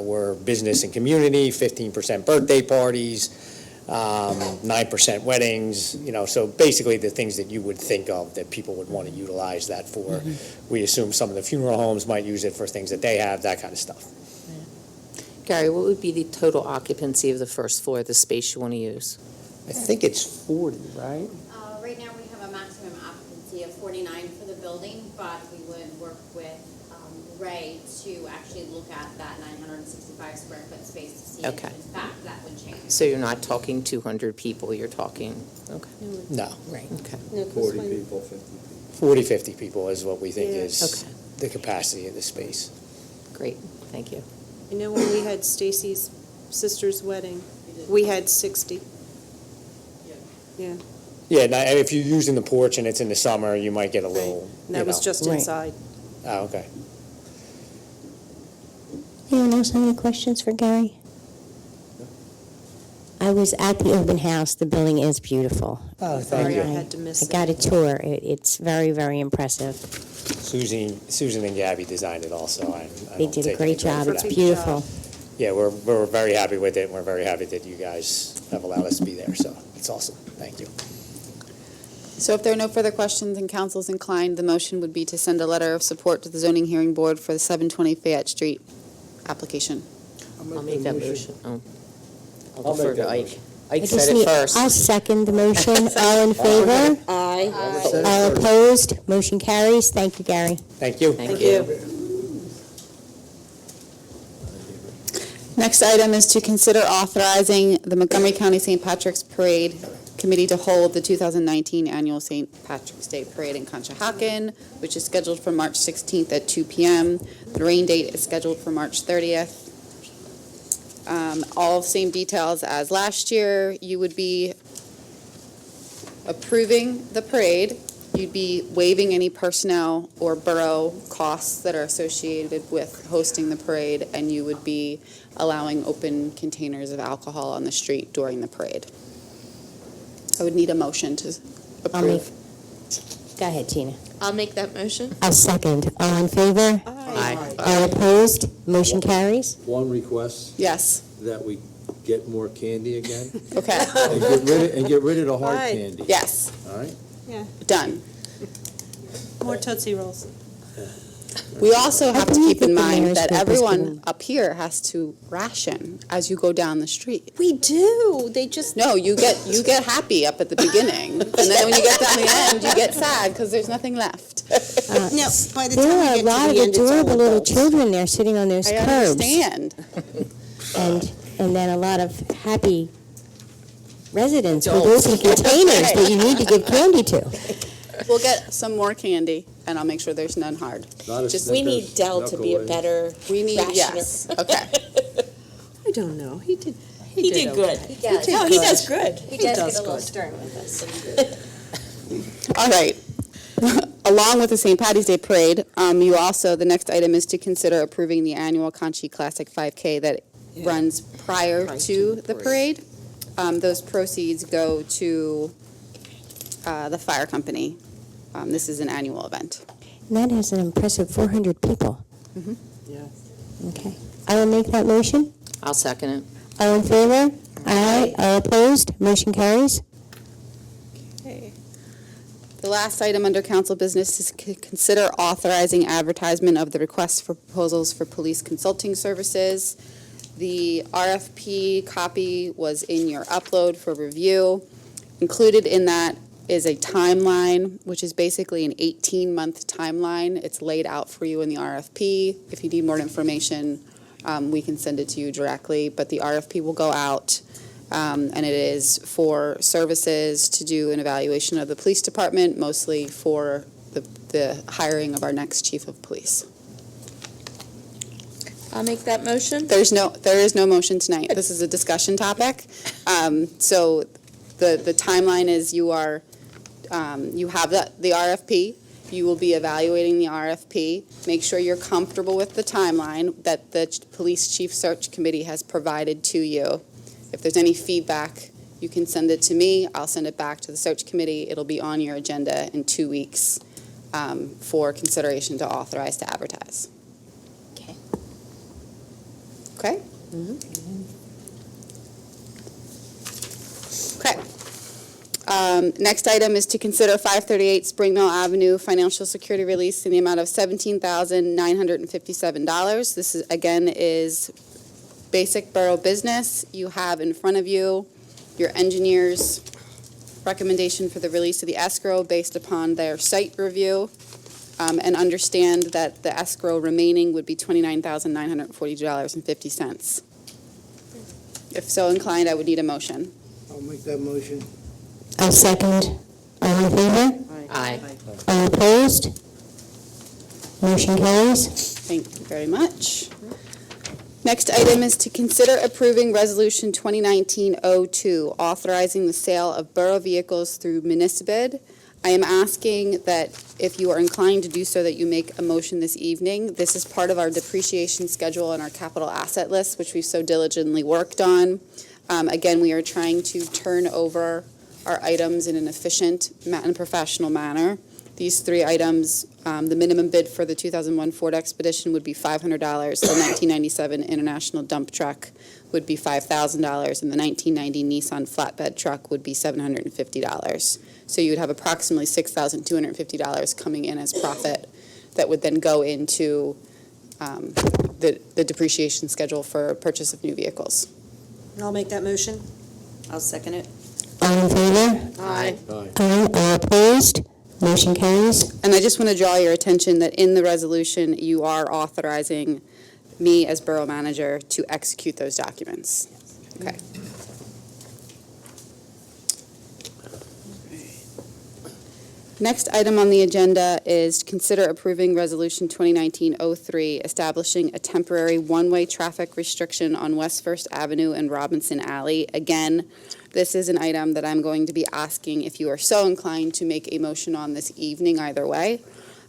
were business and community, 15% birthday parties, 9% weddings, so basically the things that you would think of that people would want to utilize that for. Mm-hmm. We assume some of the funeral homes might use it for things that they have, that kind of stuff. Gary, what would be the total occupancy of the first floor of the space you want to use? I think it's 40, right? Right now, we have a maximum occupancy of 49 for the building, but we would work with Ray to actually look at that 965 square foot space to see Okay. if in fact that would change. So you're not talking 200 people, you're talking, okay. No. Right. Okay. 40 people, 50 people. 40, 50 people is what we think Yeah. is Okay. the capacity of the space. Great, thank you. I know when we had Stacy's sister's wedding, we had 60. Yeah, Yeah, now, and if you're using the porch and it's in the summer, you might get a little, and that was just Right. inside. Oh, okay. Anyone else have any questions for Gary? I was at the open house. The building is beautiful. Oh, Sorry, I had to miss I it. got a tour. It's very, very impressive. Susan and Gabby designed it also. I They don't did a take great any credit job. for It's that. beautiful. Yeah, we're very happy with it, and we're very happy that you guys have allowed us to be there, so it's awesome. Thank you. So if there are no further questions and council's inclined, the motion would be to send a letter of support to the zoning hearing board for the 720 Fayette Street application. I'll make that motion. Oh. I'll I'll defer make to that Ike. motion. Ike said it first. I'll second the motion. All in favor? Aye. All opposed? Motion carries. Thank you, Gary. Thank you. Thank you. Next item is to consider authorizing the Montgomery County St. Patrick's Parade committee to hold the 2019 annual St. Patrick's Day Parade in Conshohocken, which is scheduled for March 16th at 2 p.m. The rain date is scheduled for March 30th. All same details as last year. You would be approving the parade. You'd be waiving any personnel or borough costs that are associated with hosting the parade, and you would be allowing open containers of alcohol on the street during the parade. I would need a motion to approve. Go ahead, Tina. I'll make that motion. I'll second. All in favor? Aye. All opposed? Motion carries. One request, Yes, that we get more candy again, okay, and get rid of the hard Aye. candy, yes, all right? done. More Tootsie Rolls. We also have to believe keep in that the mind mayor's that group is everyone gonna- up here has to ration as you go down the street. We do. They just. No, you get happy up at the beginning, and then when you get down the end, you get sad because there's nothing left. No, by the There time are we a get lot to of the end, it's all adorable little adults. children there sitting on those I curbs. understand. And then a lot of happy residents with open containers that you need to give candy to. We'll get some more candy, and I'll make sure there's none hard. Not a Just- We Snickers, need Dell to be a Knucklehead. better We need, rationer. yes, okay. I don't know. He did. He did good. does. No, he does good. He does does get a little good. stern with us. All right. Along with the St. Patty's Day Parade, you also, the next item is to consider approving the annual Conchi Classic 5K that runs prior to the parade. Those proceeds go to the fire company. This is an annual event. And that has an impressive 400 people. Mhm. Yeah. Okay. I will make that motion. I'll second it. All in favor? Aye. All opposed? Motion carries. Okay. The last item under council business is consider authorizing advertisement of the request for proposals for police consulting services. The RFP copy was in your upload for review. Included in that is a timeline, which is basically an 18-month timeline. It's laid out for you in the RFP. If you need more information, we can send it to you directly, but the RFP will go out, and it is for services to do an evaluation of the police department, mostly for the hiring of our next chief of police. I'll make that motion. There is no motion tonight. This is a discussion topic. So the timeline is you have the RFP. You will be evaluating the RFP. Make sure you're comfortable with the timeline that the police chief search committee has provided to you. If there's any feedback, you can send it to me. I'll send it back to the search committee. It'll be on your agenda in 2 weeks for consideration to authorize to advertise. Okay. Okay? Okay. Next item is to consider 538 Spring Mill Avenue financial security release in the amount of $17,957. This is, again, is basic borough business. You have in front of you your engineer's recommendation for the release of the escrow based upon their site review, and understand that the escrow remaining would be $29,942.50. If so inclined, I would need a motion. I'll make that motion. I'll second. All in favor? Aye. All opposed? Motion carries. Thank you very much. Next item is to consider approving Resolution 2019-02, authorizing the sale of borough vehicles through municipal. I am asking that if you are inclined to do so, that you make a motion this evening. This is part of our depreciation schedule and our capital asset list, which we've so diligently worked on. Again, we are trying to turn over our items in an efficient and professional manner. These 3 items, the minimum bid for the 2001 Ford Expedition would be $500. The 1997 International Dump Truck would be $5,000, and the 1990 Nissan Flatbed Truck would be $750. So you would have approximately $6,250 coming in as profit that would then go into the depreciation schedule for purchase of new vehicles. I'll make that motion. I'll second it. All in favor? Aye. Aye. All opposed? Motion carries. And I just want to draw your attention that in the resolution, you are authorizing me as borough manager to execute those documents. Okay. Next item on the agenda is to consider approving Resolution 2019-03, establishing a temporary one-way traffic restriction on West First Avenue and Robinson Alley. Again, this is an item that I'm going to be asking if you are so inclined to make a motion on this evening either way.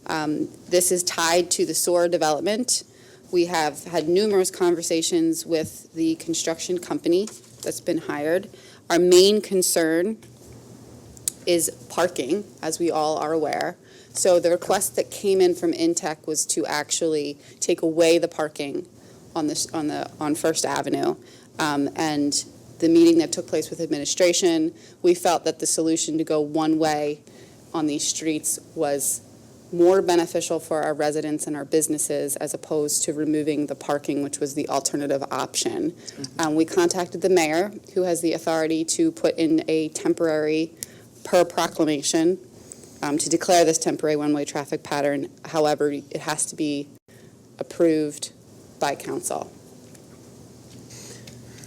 This is tied to the SOAR development. We have had numerous conversations with the construction company that's been hired. Our main concern is parking, as we all are aware. So the request that came in from Intech was to actually take away the parking on First Avenue. And the meeting that took place with administration, we felt that the solution to go one way on these streets was more beneficial for our residents and our businesses as opposed to removing the parking, which was the alternative option. We contacted the mayor, who has the authority to put in a temporary, per proclamation, to declare this temporary one-way traffic pattern. However, it has to be approved by council.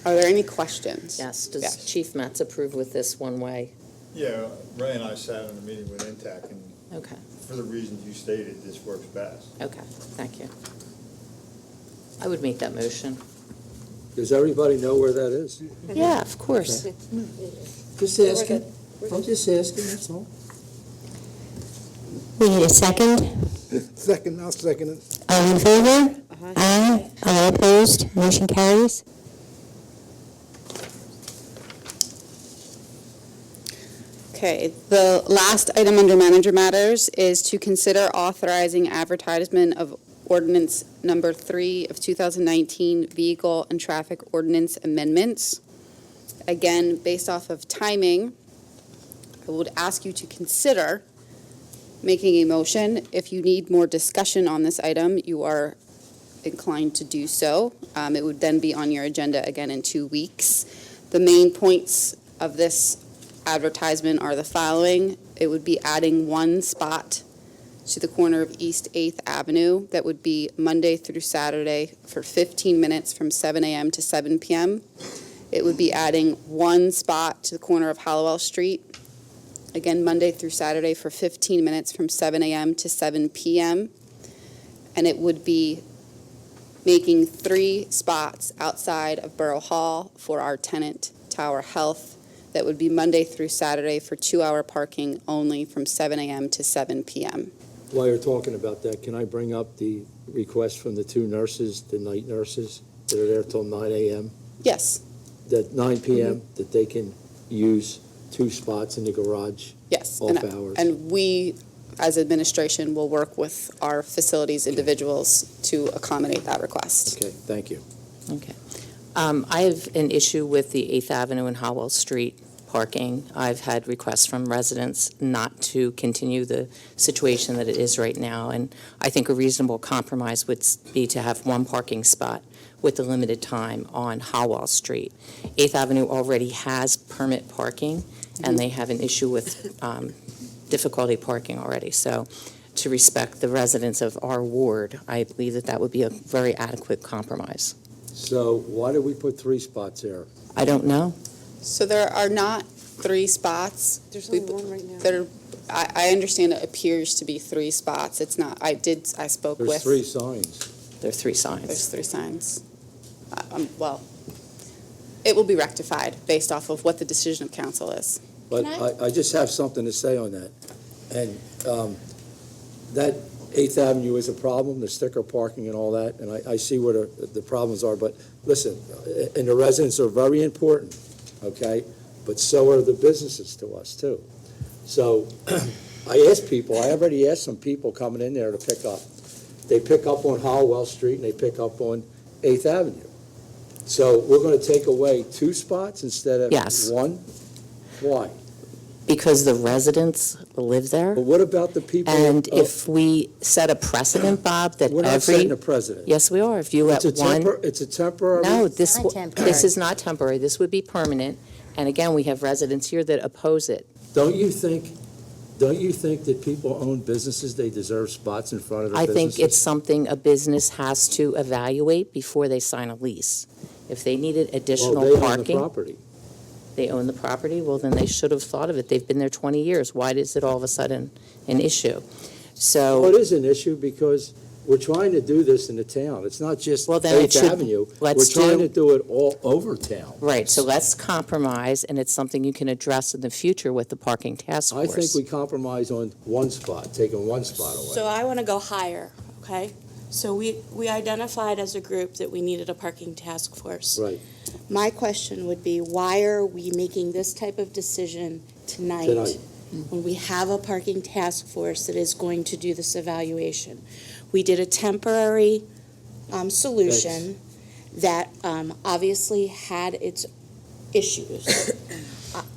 Are there any questions? Yes, does Yes. Chief Metz approve with this one way? Yeah, Ray and I sat in a meeting with Intech, and Okay, for the reasons you stated, this works best. okay, thank you. I would make that motion. Does everybody know where that is? Yeah, of course. Just asking. I'm just asking, that's all. We need a second. Second, I'll second it. All in favor? Aye. All opposed? Motion carries. Okay, the last item under manager matters is to consider authorizing advertisement of ordinance number 3 of 2019 vehicle and traffic ordinance amendments. Again, based off of timing, I would ask you to consider making a motion. If you need more discussion on this item, you are inclined to do so. It would then be on your agenda again in 2 weeks. The main points of this advertisement are the following. It would be adding one spot to the corner of East 8th Avenue. That would be Monday through Saturday for 15 minutes from 7 a.m. to 7 p.m. It would be adding one spot to the corner of Hallowell Street. Again, Monday through Saturday for 15 minutes from 7 a.m. to 7 p.m. And it would be making 3 spots outside of Borough Hall for our tenant, Tower Health. That would be Monday through Saturday for 2-hour parking only from 7 a.m. to 7 p.m. While you're talking about that, can I bring up the request from the 2 nurses, the night nurses, that are there till 9 a.m.? Yes, That 9 p.m., that they can use 2 spots in the garage yes. off hours? And we, as administration, will work with our facilities individuals to accommodate that request. Okay, thank you. Okay. I have an issue with the 8th Avenue and Howell Street parking. I've had requests from residents not to continue the situation that it is right now, and I think a reasonable compromise would be to have one parking spot with a limited time on Howell Street. 8th Avenue already has permit parking, and they have an issue with difficulty parking already. So to respect the residents of our ward, I believe that that would be a very adequate compromise. So why did we put 3 spots there? I don't know. So there are not 3 spots. There's only one right now. There, I understand it appears to be 3 spots. It's not, I spoke with. There's 3 signs. There are 3 signs. There's 3 signs. Well, it will be rectified based off of what the decision of council is. But Can I just have something to say on that. And that 8th Avenue is a problem, the sticker parking and all that, and I see where the problems are. But listen, and the residents are very important, okay? But so are the businesses to us, too. So I asked people, I already asked some people coming in there to pick up. They pick up on Hallowell Street and they pick up on 8th Avenue. So we're going to take away 2 spots instead of Yes. 1? Why? Because the residents live there. But what about the people? And if we set a precedent, Bob, that We're not setting a every, precedent. yes, we are. If you let one, It's a temporary. no, It's not temporary. this is not temporary. This would be permanent. And again, we have residents here that oppose it. Don't you think that people own businesses, they deserve spots in front of their I businesses? think it's something a business has to evaluate before they sign a lease. If they needed Well, additional they own the parking, property. They own the property, well, then they should have thought of it. They've been there 20 years. Why is it all of a sudden an issue? So. Well, it is an issue because we're trying to do this in the town. It's not just Well, then it 8th should- Avenue. let's We're trying do- to do it all over town. Right, so let's compromise, and it's something you can address in the future with the parking task I force. think we compromise on one spot, taking one spot away. So I want to go higher, okay? So we identified as a group that we needed a parking task force. Right. My question would be, why are we making this type of decision tonight when we have a parking task force that is going to do this evaluation? We did a temporary solution that obviously had its issues.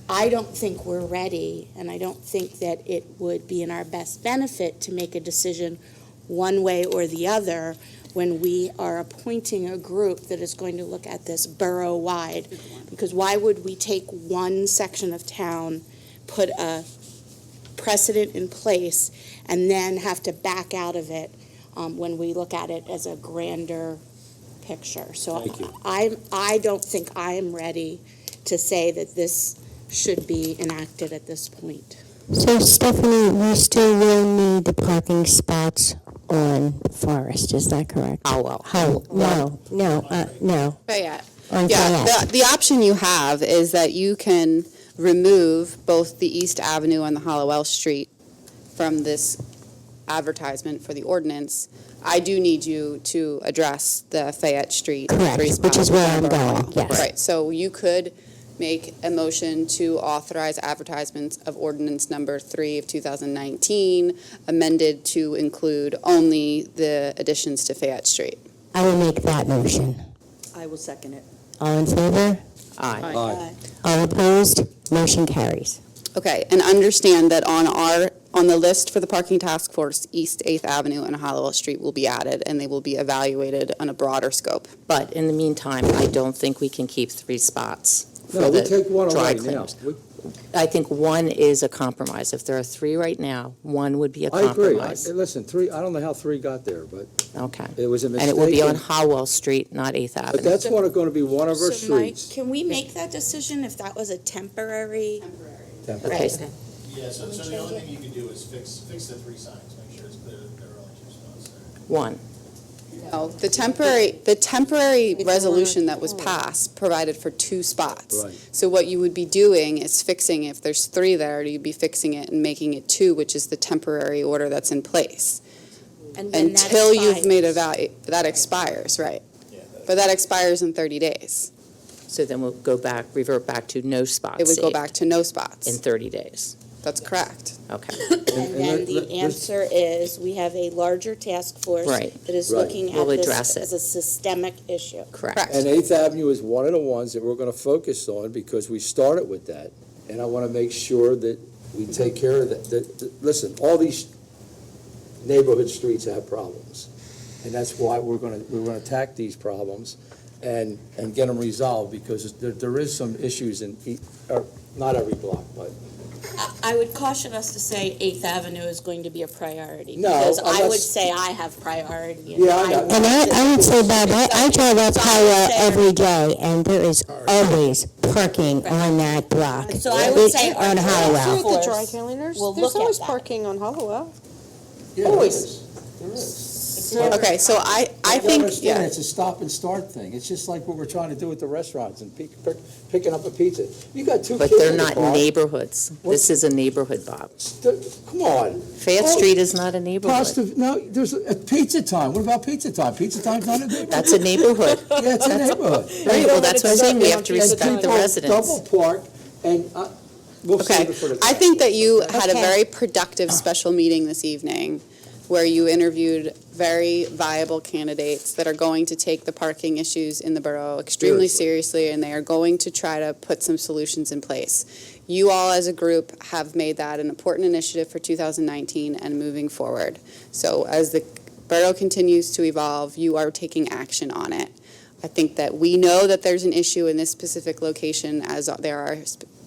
I don't think we're ready, and I don't think that it would be in our best benefit to make a decision one way or the other when we are appointing a group that is going to look at this borough-wide. Because why would we take one section of town, put a precedent in place, and then have to back out of it when we look at it as a grander picture? So Thank you. I don't think I am ready to say that this should be enacted at this point. So Stephanie, we still will need the parking spots on Forest, is that correct? Howell. No. Fayette. On Yeah, Fayette. the option you have is that you can remove both the East Avenue and the Hollowell Street from this advertisement for the ordinance. I do need you to address the Fayette Street. Correct, three which is spots where I'm Borough going, Hall. yes. Right, so you could make a motion to authorize advertisements of ordinance number 3 of 2019, amended to include only the additions to Fayette Street. I will make that motion. I will second it. All in favor? Aye. Aye. All opposed? Motion carries. Okay, and understand that on the list for the parking task force, East 8th Avenue and Hollowell Street will be added, and they will be evaluated on a broader scope. But in the meantime, I don't think we can keep 3 spots for No, we the take one dry away now. cleaners. I think 1 is a compromise. If there are 3 right now, 1 would be a I agree. compromise. Listen, 3, I don't know how 3 got there, but Okay. it was a And mistake. it will be on Howell Street, not 8th Avenue. But that's going to be one of our So Mike, streets. can we make that decision if that was a temporary? Okay. Yeah, so the only thing you can do is fix the 3 signs, make sure it's clear that there are only 2 spots there. 1. No, the temporary resolution that was passed provided for 2 spots. Right. So what you would be doing is fixing, if there's 3 there, you'd be fixing it and making it 2, which is the temporary order that's in place. And then that Until you've expires. made a value, that expires, right? But that expires in 30 days. So then we'll revert back to no spots It would go saved back to no spots. in 30 days. That's correct. Okay. And then the answer is, we have a larger task force Right. that is Right. looking We'll at this address it. as a systemic issue. Correct. And 8th Avenue is one of the ones that we're going to focus on because we started with that. And I want to make sure that we take care of that. Listen, all these neighborhood streets have problems. And that's why we're going to attack these problems and get them resolved because there is some issues not every block, but. I would caution us to say 8th Avenue is going to be a priority. No, Because I'm I not would s- say I have priority. Yeah, I know. And I would say, Bob, I drive up Howell every day, and there is always parking on that block. So I would say On our Howell. task The dry force cleaners, will there's look at always that. parking on Hollowell. Yeah, Always. There is. Okay, so I You think, understand, yeah. it's a stop and start thing. It's just like what we're trying to do with the restaurants and picking up a pizza. You got 2 But kids they're in the not car. neighborhoods. This is a neighborhood, Bob. Come on. Fayette Street is not a neighborhood. Positive, no, there's a pizza time. What about pizza time? Pizza time's not a neighborhood. That's a neighborhood. Yeah, it's a neighborhood. Right, well, that's what I'm saying. We have to And respect the people residents. Double park and we'll Okay, save it for the. I think that you had a Okay. very productive special meeting this evening where you interviewed very viable candidates that are going to take the parking issues in the borough extremely seriously, and they are going to try to put some solutions in place. You all as a group have made that an important initiative for 2019 and moving forward. So as the borough continues to evolve, you are taking action on it. I think that we know that there's an issue in this specific location, as there are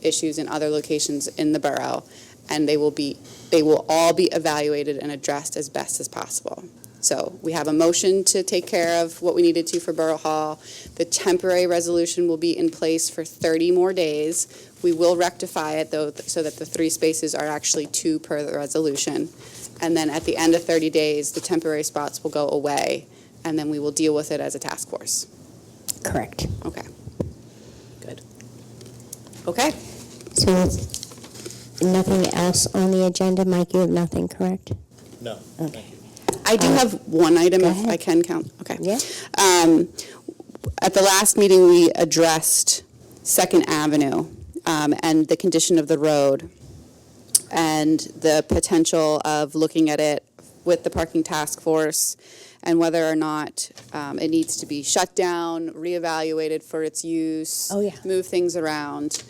issues in other locations in the borough, and they will all be evaluated and addressed as best as possible. So we have a motion to take care of what we needed to for Borough Hall. The temporary resolution will be in place for 30 more days. We will rectify it, though, so that the 3 spaces are actually 2 per the resolution. And then at the end of 30 days, the temporary spots will go away, and then we will deal with it as a task force. Correct. Okay. Good. Okay. So nothing else on the agenda? Mike, you have nothing, correct? No, Okay. thank you. I do have one item, Go if ahead. I can count. Okay. Yeah. At the last meeting, we addressed Second Avenue and the condition of the road and the potential of looking at it with the parking task force and whether or not it needs to be shut down, reevaluated for its use. Oh, yeah. Move things around.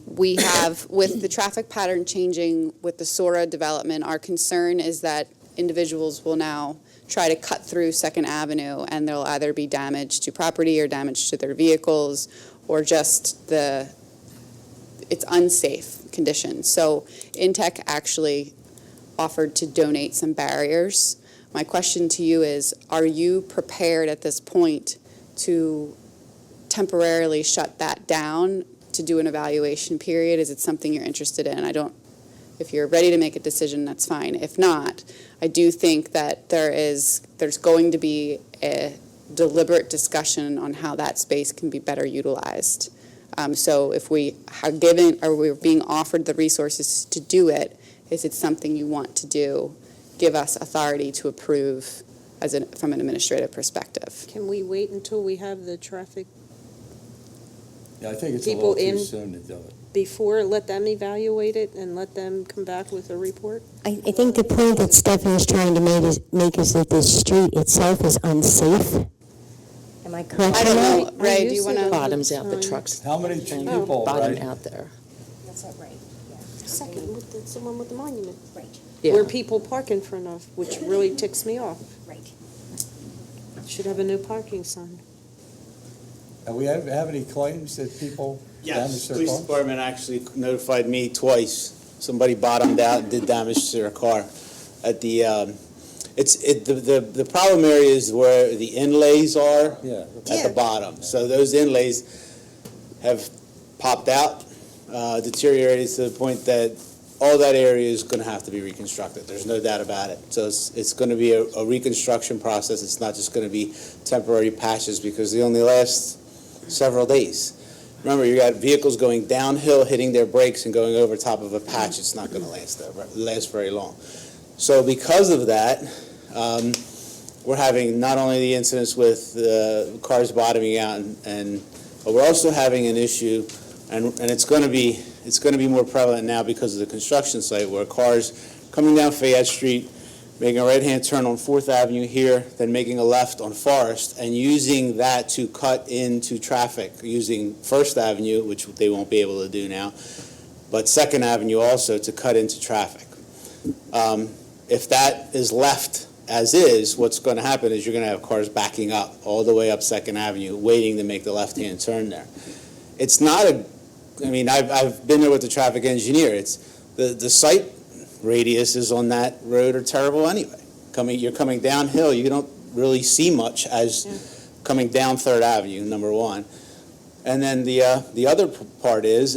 We have, with the traffic pattern changing with the Sora development, our concern is that individuals will now try to cut through Second Avenue, and there'll either be damage to property or damage to their vehicles, or just it's unsafe conditions. So Intech actually offered to donate some barriers. My question to you is, are you prepared at this point to temporarily shut that down to do an evaluation period? Is it something you're interested in? If you're ready to make a decision, that's fine. If not, I do think that there's going to be a deliberate discussion on how that space can be better utilized. So if we are given, or we're being offered the resources to do it, is it something you want to do? Give us authority to approve from an administrative perspective. Can we wait until we have the traffic Yeah, I think it's a People little too in- soon to do it. before, let them evaluate it and let them come back with a report? I think the point that Stephanie's trying to make is that the street itself is unsafe. Am I correct? I don't on that? know, Ray, do you want to? Bottoms out the trucks. How many and people, Bottom right? out there. That's right, Second, that's the one with the monument. Right, Yeah. Where people park in front of, which really ticks me off. right. Should have a new parking sign. And we have any claims that people Yes, damaged their police car? department actually notified me twice. Somebody bottomed out and did damage to their car. At the, the problem area is where the inlays are Yeah. at the bottom. So those inlays have popped out, deteriorated to the point that all that area is going to have to be reconstructed. There's no doubt about it. So it's going to be a reconstruction process. It's not just going to be temporary patches because they only last several days. Remember, you got vehicles going downhill, hitting their brakes and going over top of a patch. It's not going to last very long. So because of that, we're having not only the incidents with cars bottoming out, but we're also having an issue, and it's going to be more prevalent now because of the construction site, where cars coming down Fayette Street, making a right-hand turn on 4th Avenue here, then making a left on Forest, and using that to cut into traffic, using 1st Avenue, which they won't be able to do now, but 2nd Avenue also to cut into traffic. If that is left as is, what's going to happen is you're going to have cars backing up all the way up 2nd Avenue, waiting to make the left-hand turn there. It's not I've been there with the traffic engineer. It's the site radiuses on that road are terrible anyway. You're coming downhill, you don't really see much as coming down 3rd Avenue, number one. And then the other part is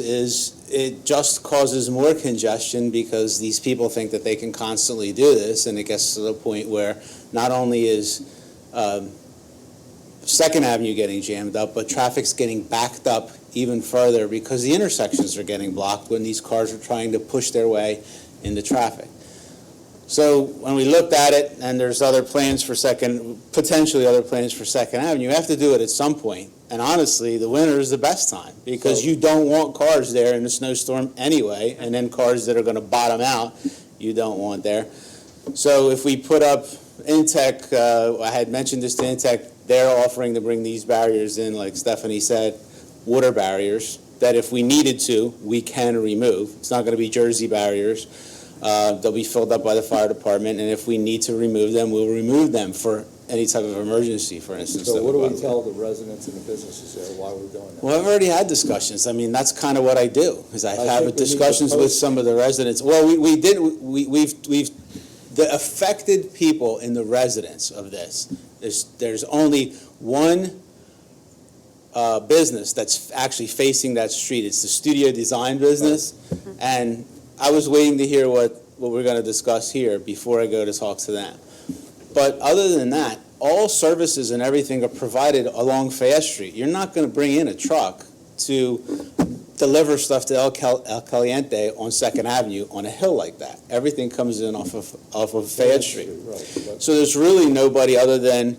it just causes more congestion because these people think that they can constantly do this, and it gets to the point where not only is 2nd Avenue getting jammed up, but traffic's getting backed up even further because the intersections are getting blocked when these cars are trying to push their way into traffic. So when we looked at it, and there's potentially other plans for 2nd Avenue, you have to do it at some point. And honestly, the winter is the best time because you don't want cars there in a snowstorm anyway, and then cars that are going to bottom out, you don't want there. So if we put up Intech, I had mentioned this to Intech, they're offering to bring these barriers in, like Stephanie said, water barriers, that if we needed to, we can remove. It's not going to be Jersey barriers. They'll be filled up by the fire department, and if we need to remove them, we'll remove them for any type of emergency, for instance. So what do we tell the residents and the businesses there why we're doing that? Well, I've already had discussions. I mean, that's kind of what I do, is I have think we need to discussions with post- some of the residents. Well, we've the affected people in the residents of this, there's only one business that's actually facing that street. It's the studio design business. And I was waiting to hear what we're going to discuss here before I go to talk to them. But other than that, all services and everything are provided along Fayette Street. You're not going to bring in a truck to deliver stuff to El Caliente on 2nd Avenue on a hill like that. Everything comes in off of Fayette Street. So there's really nobody other than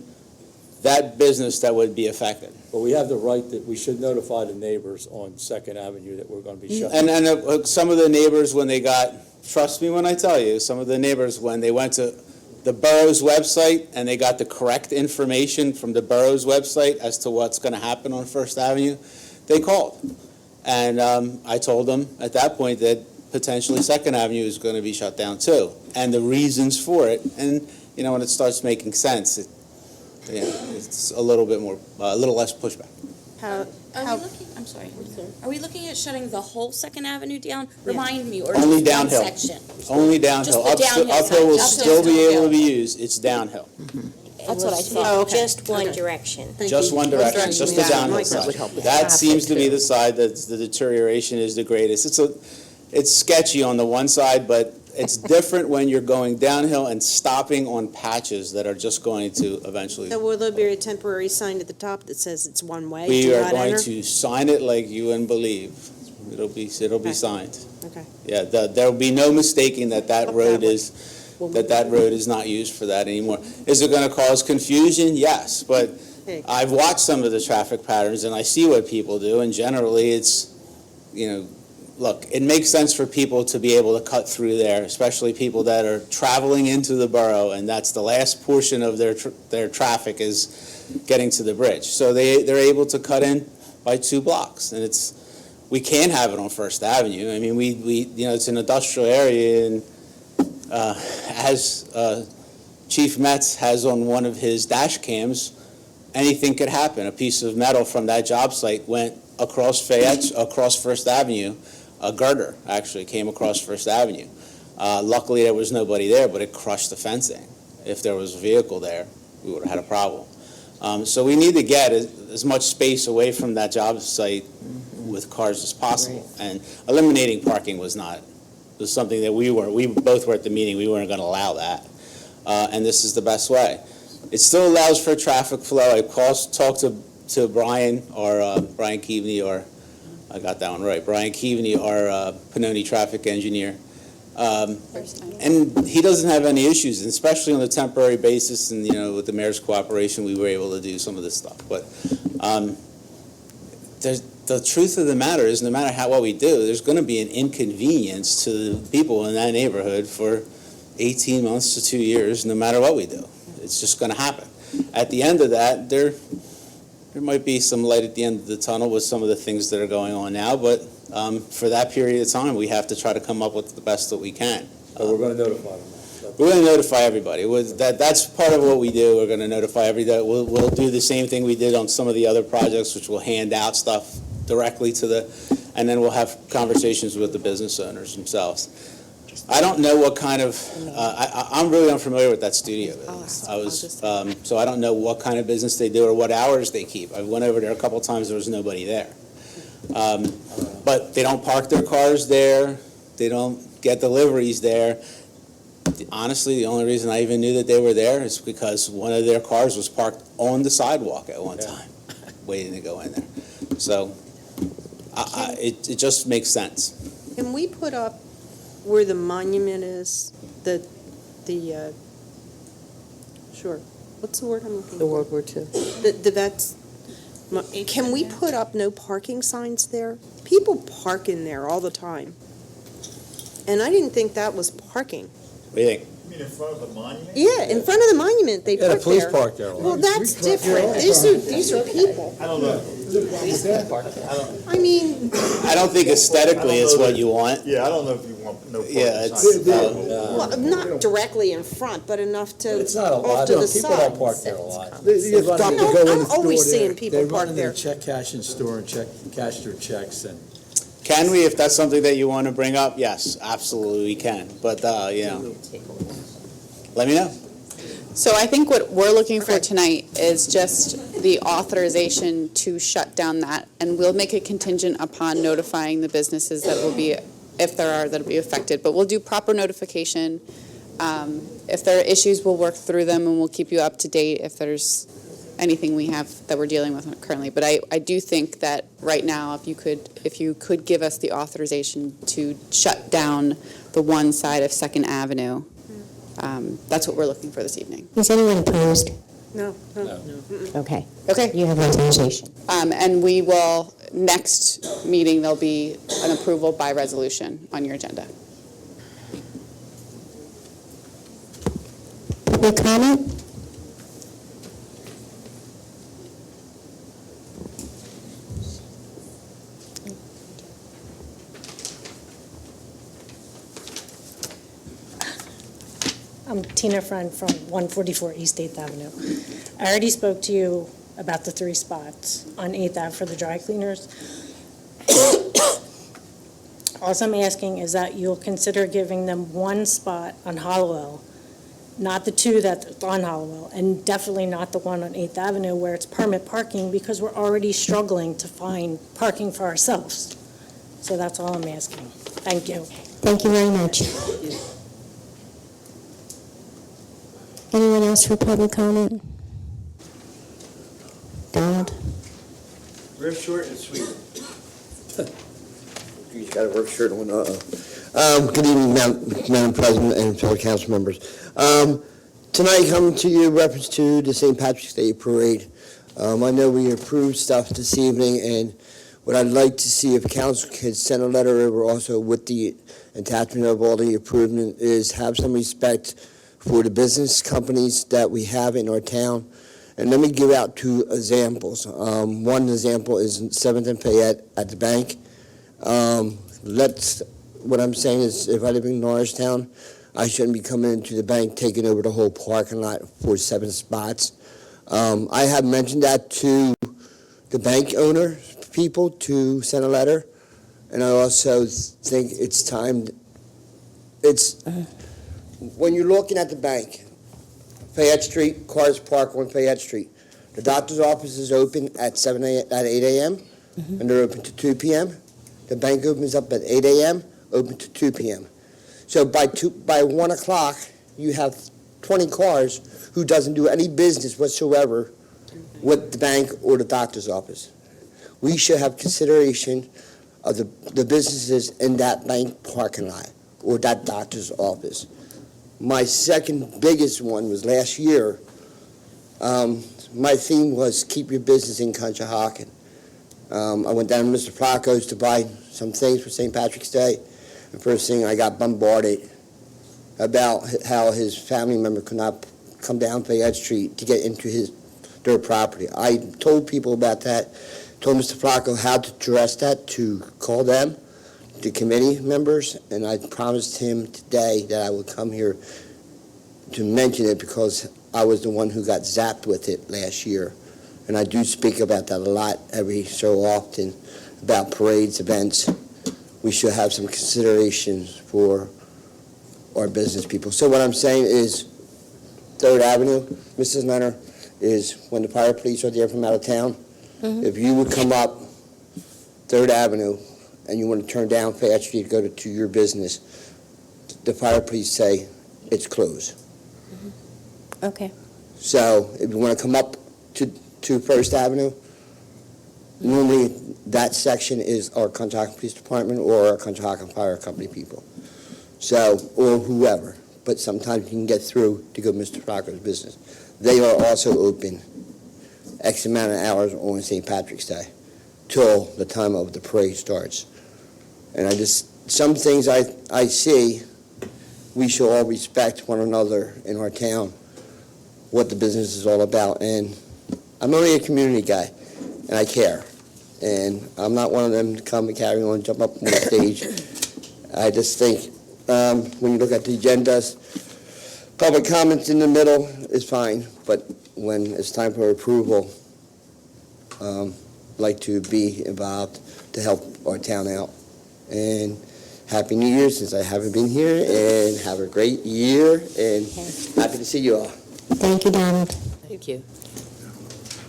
that business that would be affected. But we have the right that we should notify the neighbors on 2nd Avenue that we're going to be shut. And some of the neighbors, when they got, trust me when I tell you, some of the neighbors, when they went to the borough's website and they got the correct information from the borough's website as to what's going to happen on 1st Avenue, they called. And I told them at that point that potentially 2nd Avenue is going to be shut down too, and the reasons for it. And, you know, when it starts making sense, it's a little bit more, a little less pushback. Are we looking at shutting the whole 2nd Avenue down? Remind me, or Only just downhill. one section? Only downhill. Just the downhill Uphill will side. still be able to be used. It's downhill. That's what I thought. Oh, Okay. just one direction. Just one direction, just the downhill That would side. help with That traffic, seems to be too. the side that the deterioration is the greatest. It's sketchy on the one side, but it's different when you're going downhill and stopping on patches that are just going to eventually. So will there be a temporary sign at the top that says it's one way? We do are not going enter? to sign it like you wouldn't believe. It'll be signed. Okay. Yeah, there'll be no mistaking that road is, that road is not used for that anymore. Is it gonna cause confusion? Yes, but I've watched some of the traffic patterns and I see what people do, and generally it's, look, it makes sense for people to be able to cut through there, especially people that are traveling into the borough, and that's the last portion of their traffic is getting to the bridge. So they're able to cut in by 2 blocks, and we can have it on 1st Avenue. I mean, we it's an industrial area, and as Chief Metz has on one of his dash cams, anything could happen. A piece of metal from that job site went across across 1st Avenue. A girder actually came across 1st Avenue. Luckily, there was nobody there, but it crushed the fencing. If there was a vehicle there, we would have had a problem. So we need to get as much space away from that job site with cars as possible. And eliminating parking was something that we both were at the meeting, we weren't going to allow that. And this is the best way. It still allows for traffic flow. I talked to Brian, or Brian Keaveney, or I got that one right, Brian Keaveney, our Pannoni traffic engineer. And he doesn't have any issues, and especially on a temporary basis, and with the mayor's cooperation, we were able to do some of this stuff. But the truth of the matter is, no matter what we do, there's going to be an inconvenience to the people in that neighborhood for 18 months to 2 years, no matter what we do. It's just going to happen. At the end of that, there might be some light at the end of the tunnel with some of the things that are going on now, but for that period of time, we have to try to come up with the best that we can. So we're going to notify them. We're going to notify everybody. That's part of what we do. We're going to notify everybody. We'll do the same thing we did on some of the other projects, which will hand out stuff directly and then we'll have conversations with the business owners themselves. I don't know what kind of, I'm really unfamiliar with that studio business. So I don't know what kind of business they do or what hours they keep. I went over there a couple times, there was nobody there. But they don't park their cars there, they don't get deliveries there. Honestly, the only reason I even knew that they were there is because one of their cars was parked on the sidewalk at one time, waiting to go in there. So it just makes sense. Can we put up where the monument is, sure, what's the word I'm looking for? The World War II. The vets, can we put up no parking signs there? People park in there all the time. And I didn't think that was parking. What do you think? You mean in front of the monument? Yeah, in front of the monument, they park there. the police park there a lot. Well, that's different. These are people. I don't know. I mean, I don't think aesthetically it's what you want. Yeah, I don't know if you want no parking Yeah, it's, signs. well, not directly in front, but enough to, It's not a off lot. to the People don't side. park there a lot. You stop to go in the I'm store always there. seeing people park They there. run into the check cashing store and cash their checks, and can we, if that's something that you want to bring up? Yes, absolutely we can. But, let me know. So I think what we're looking for tonight is just the authorization to shut down that, and we'll make it contingent upon notifying the businesses that will be, if there are, that will be affected. But we'll do proper notification. If there are issues, we'll work through them, and we'll keep you up to date if there's anything we have that we're dealing with currently. But I do think that right now, if you could give us the authorization to shut down the one side of Second Avenue, that's what we're looking for this evening. Is anyone opposed? No. Okay. Okay. You have authorization. And we will, next meeting, there'll be an approval by resolution on your agenda. Public comment? I'm Tina Friend from 144 East 8th Avenue. I already spoke to you about the 3 spots on 8th Ave for the dry cleaners. All I'm asking is that you'll consider giving them 1 spot on Hollowell, not the 2 that's on Hollowell, and definitely not the one on 8th Avenue where it's permit parking, because we're already struggling to find parking for ourselves. So that's all I'm asking. Thank you. Thank you very much. Anyone else for public comment? Donald? Real short and sweet. You got to work short one. Good evening, Madam President and fellow council members. Tonight, coming to you in reference to the St. Patrick's Day Parade. I know we approved stuff this evening, and what I'd like to see if council could send a letter over also with the attachment of all the improvement is have some respect for the business companies that we have in our town. And let me give out 2 examples. One example is 7th and Fayette at the bank. What I'm saying is if I live in Norristown, I shouldn't be coming into the bank taking over the whole parking lot for 7 spots. I have mentioned that to the bank owner people to send a letter. And I also think it's time, when you're looking at the bank, Fayette Street, cars park on Fayette Street. The doctor's office is open at 8 a.m., and they're open to 2 p.m. The bank opens up at 8 a.m., open to 2 p.m. So by 1 o'clock, you have 20 cars who doesn't do any business whatsoever with the bank or the doctor's office. We should have consideration of the businesses in that bank parking lot or that doctor's office. My second biggest one was last year. My theme was keep your business in Conshohocken. I went down to Mr. Flacco's to buy some things for St. Patrick's Day. The first thing, I got bombarded about how his family member could not come down Fayette Street to get into their property. I told people about that, told Mr. Flacco how to address that, to call them, the committee members, and I promised him today that I would come here to mention it because I was the one who got zapped with it last year. And I do speak about that a lot every so often, about parades, events. We should have some considerations for our business people. So what I'm saying is 3rd Avenue, Mrs. Leonard, is when the fire police are there from out of town, if you would come up 3rd Avenue and you want to turn down Fayette Street to go to your business, the fire police say it's closed. Okay. So if you want to come up to 1st Avenue, normally that section is our Conshohocken Police Department or our Conshohocken Fire Company people. So, or whoever. But sometimes you can get through to go to Mr. Flacco's business. They are also open X amount of hours on St. Patrick's Day till the time of the parade starts. And some things I see, we should all respect one another in our town, what the business is all about. And I'm only a community guy, and I care. And I'm not one of them to come and carry on, jump up on the stage. I just think when you look at the agendas, public comments in the middle is fine, but when it's time for approval, like to be involved to help our town out and Happy New Year since I haven't been here, and have a great year, and happy to see you all. Thank you, Donald. Thank you.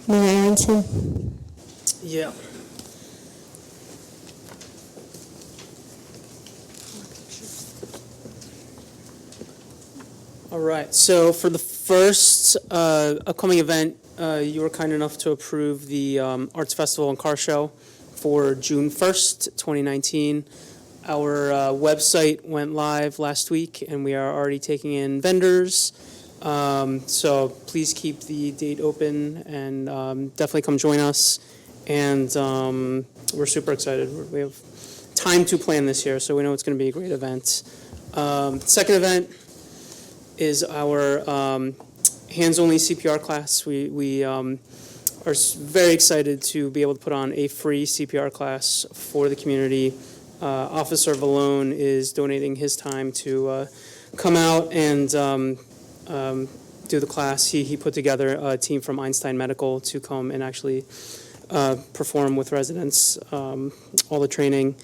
Mayor Aronson? Yeah. All right, so for the first upcoming event, you were kind enough to approve the Arts Festival and Car Show for June 1st, 2019. Our website went live last week, and we are already taking in vendors. So please keep the date open and definitely come join us. And we're super excited. We have time to plan this year, so we know it's going to be a great event. Second event is our hands-only CPR class. We are very excited to be able to put on a free CPR class for the community. Officer Valone is donating his time to come out and do the class. He put together a team from Einstein Medical to come and actually perform with residents all the training.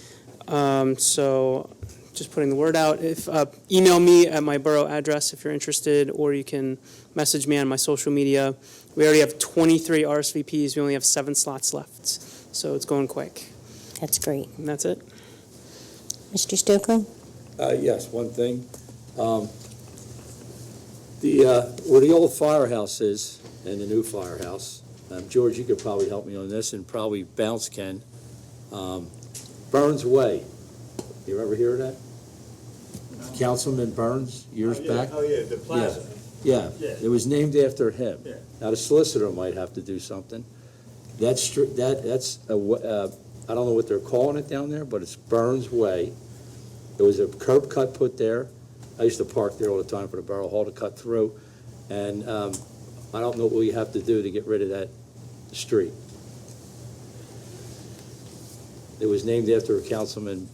So just putting the word out. If email me at my borough address if you're interested, or you can message me on my social media. We already have 23 RSVPs. We only have 7 slots left, so it's going quick. That's great. And that's it. Mr. Stokely? Yes, one thing. Where the old firehouse is and the new firehouse, George, you could probably help me on this, and probably Bounce can. Burns Way. You ever hear of that? Councilman Burns, years back? Oh, yeah, the plaza. Yeah, Yeah. it was named after him. Yeah. Now, the solicitor might have to do something. That's, I don't know what they're calling it down there, but it's Burns Way. There was a curb cut put there. I used to park there all the time for the Borough Hall to cut through. And I don't know what we have to do to get rid of that street. It was named after Councilman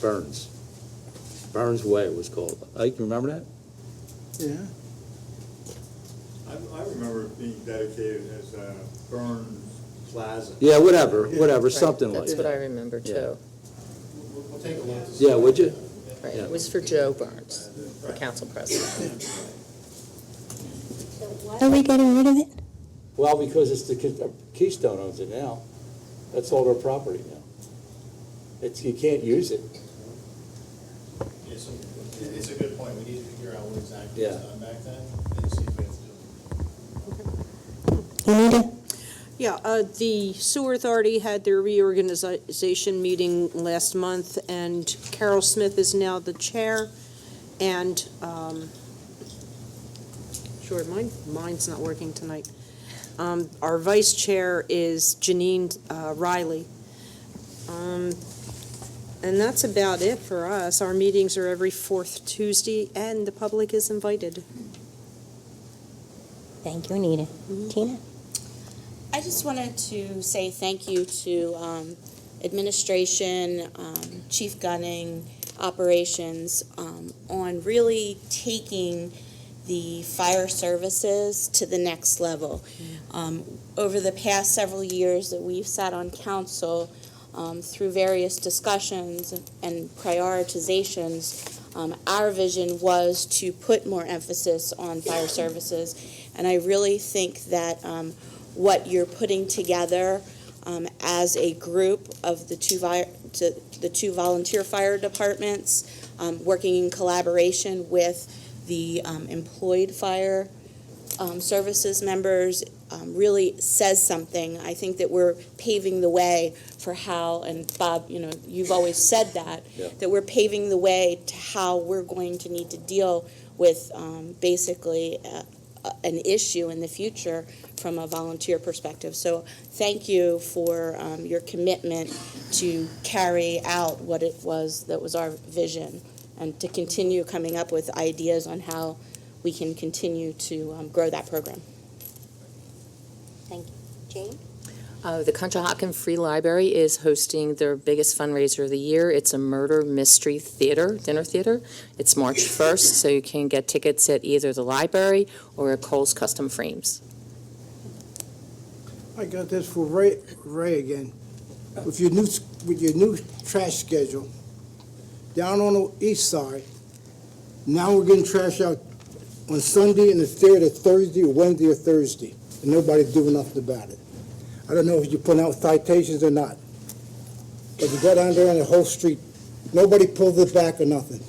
Burns. Burns Way it was called. Ike, you remember that? Yeah. I remember it being dedicated as Burns Plaza. Yeah, whatever, something like That's that. what I remember, too. We'll take a look. Yeah, would you? Right, Yeah. it was for Joe Burns, the council president. Are we getting rid of it? Well, because it's Keystone owns it now. That's all their property now. You can't use it. Yeah, so it's a good point. We need to figure out what exactly was Yeah. done back then and see if we have to do it. Anita? Yeah, the Sewer Authority had their reorganization meeting last month, and Carol Smith is now the chair, and, mine's not working tonight. Our vice chair is Janine Riley. And that's about it for us. Our meetings are every 4th Tuesday, and the public is invited. Thank you, Anita. Tina? I just wanted to say thank you to administration, Chief Gunning, operations, on really taking the fire services to the next level. Over the past several years that we've sat on council, through various discussions and prioritizations, our vision was to put more emphasis on fire services. And I really think that what you're putting together as a group of the two volunteer fire departments, working in collaboration with the employed fire services members, really says something. I think that we're paving the way for how, and Bob, you've always said that, that we're paving the way to how we're going to need to deal with basically an issue in the future from a volunteer perspective. So thank you for your commitment to carry out what it was that was our vision, and to continue coming up with ideas on how we can continue to grow that program. Thank you. Jane? The Conshohocken Free Library is hosting their biggest fundraiser of the year. It's a murder mystery dinner theater. It's March 1st, so you can get tickets at either the library or at Cole's Custom Frames. I got this for Ray again. With your new trash schedule, down on the east side. Now we're getting trash out on Sunday, and it's there to Thursday or Wednesday or Thursday, and nobody's doing nothing about it. I don't know if you're putting out citations or not, but you go down there on the whole street, nobody pulls it back or nothing.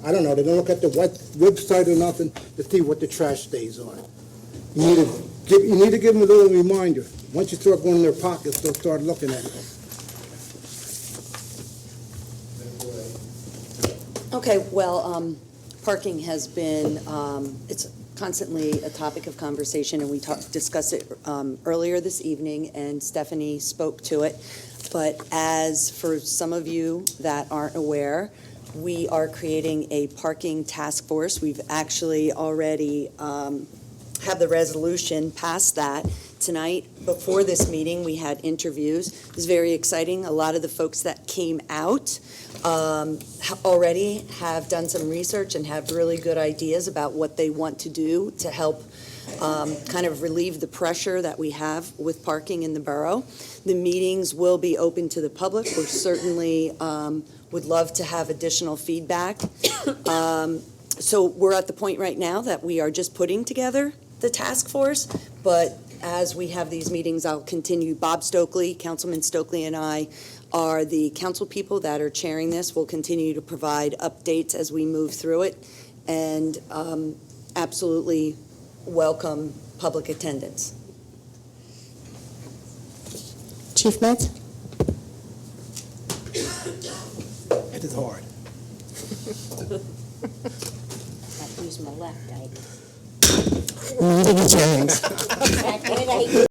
I don't know, they don't look at the website or nothing to see what the trash days are. You need to give them a little reminder. Once you start going in their pockets, they'll start looking at it. Okay, well, parking has been, it's constantly a topic of conversation, and we discussed it earlier this evening, and Stephanie spoke to it. But as for some of you that aren't aware, we are creating a parking task force. We've actually already have the resolution past that. Tonight, before this meeting, we had interviews. It was very exciting. A lot of the folks that came out already have done some research and have really good ideas about what they want to do to help kind of relieve the pressure that we have with parking in the borough. The meetings will be open to the public. We certainly would love to have additional feedback. So we're at the point right now that we are just putting together the task force, but as we have these meetings, I'll continue. Bob Stokely, Councilman Stokely, and I are the council people that are chairing this. We'll continue to provide updates as we move through it, and absolutely welcome public attendance. Chief Metz? It is hard. Use my left eye. Meeting adjourned. Back to it, I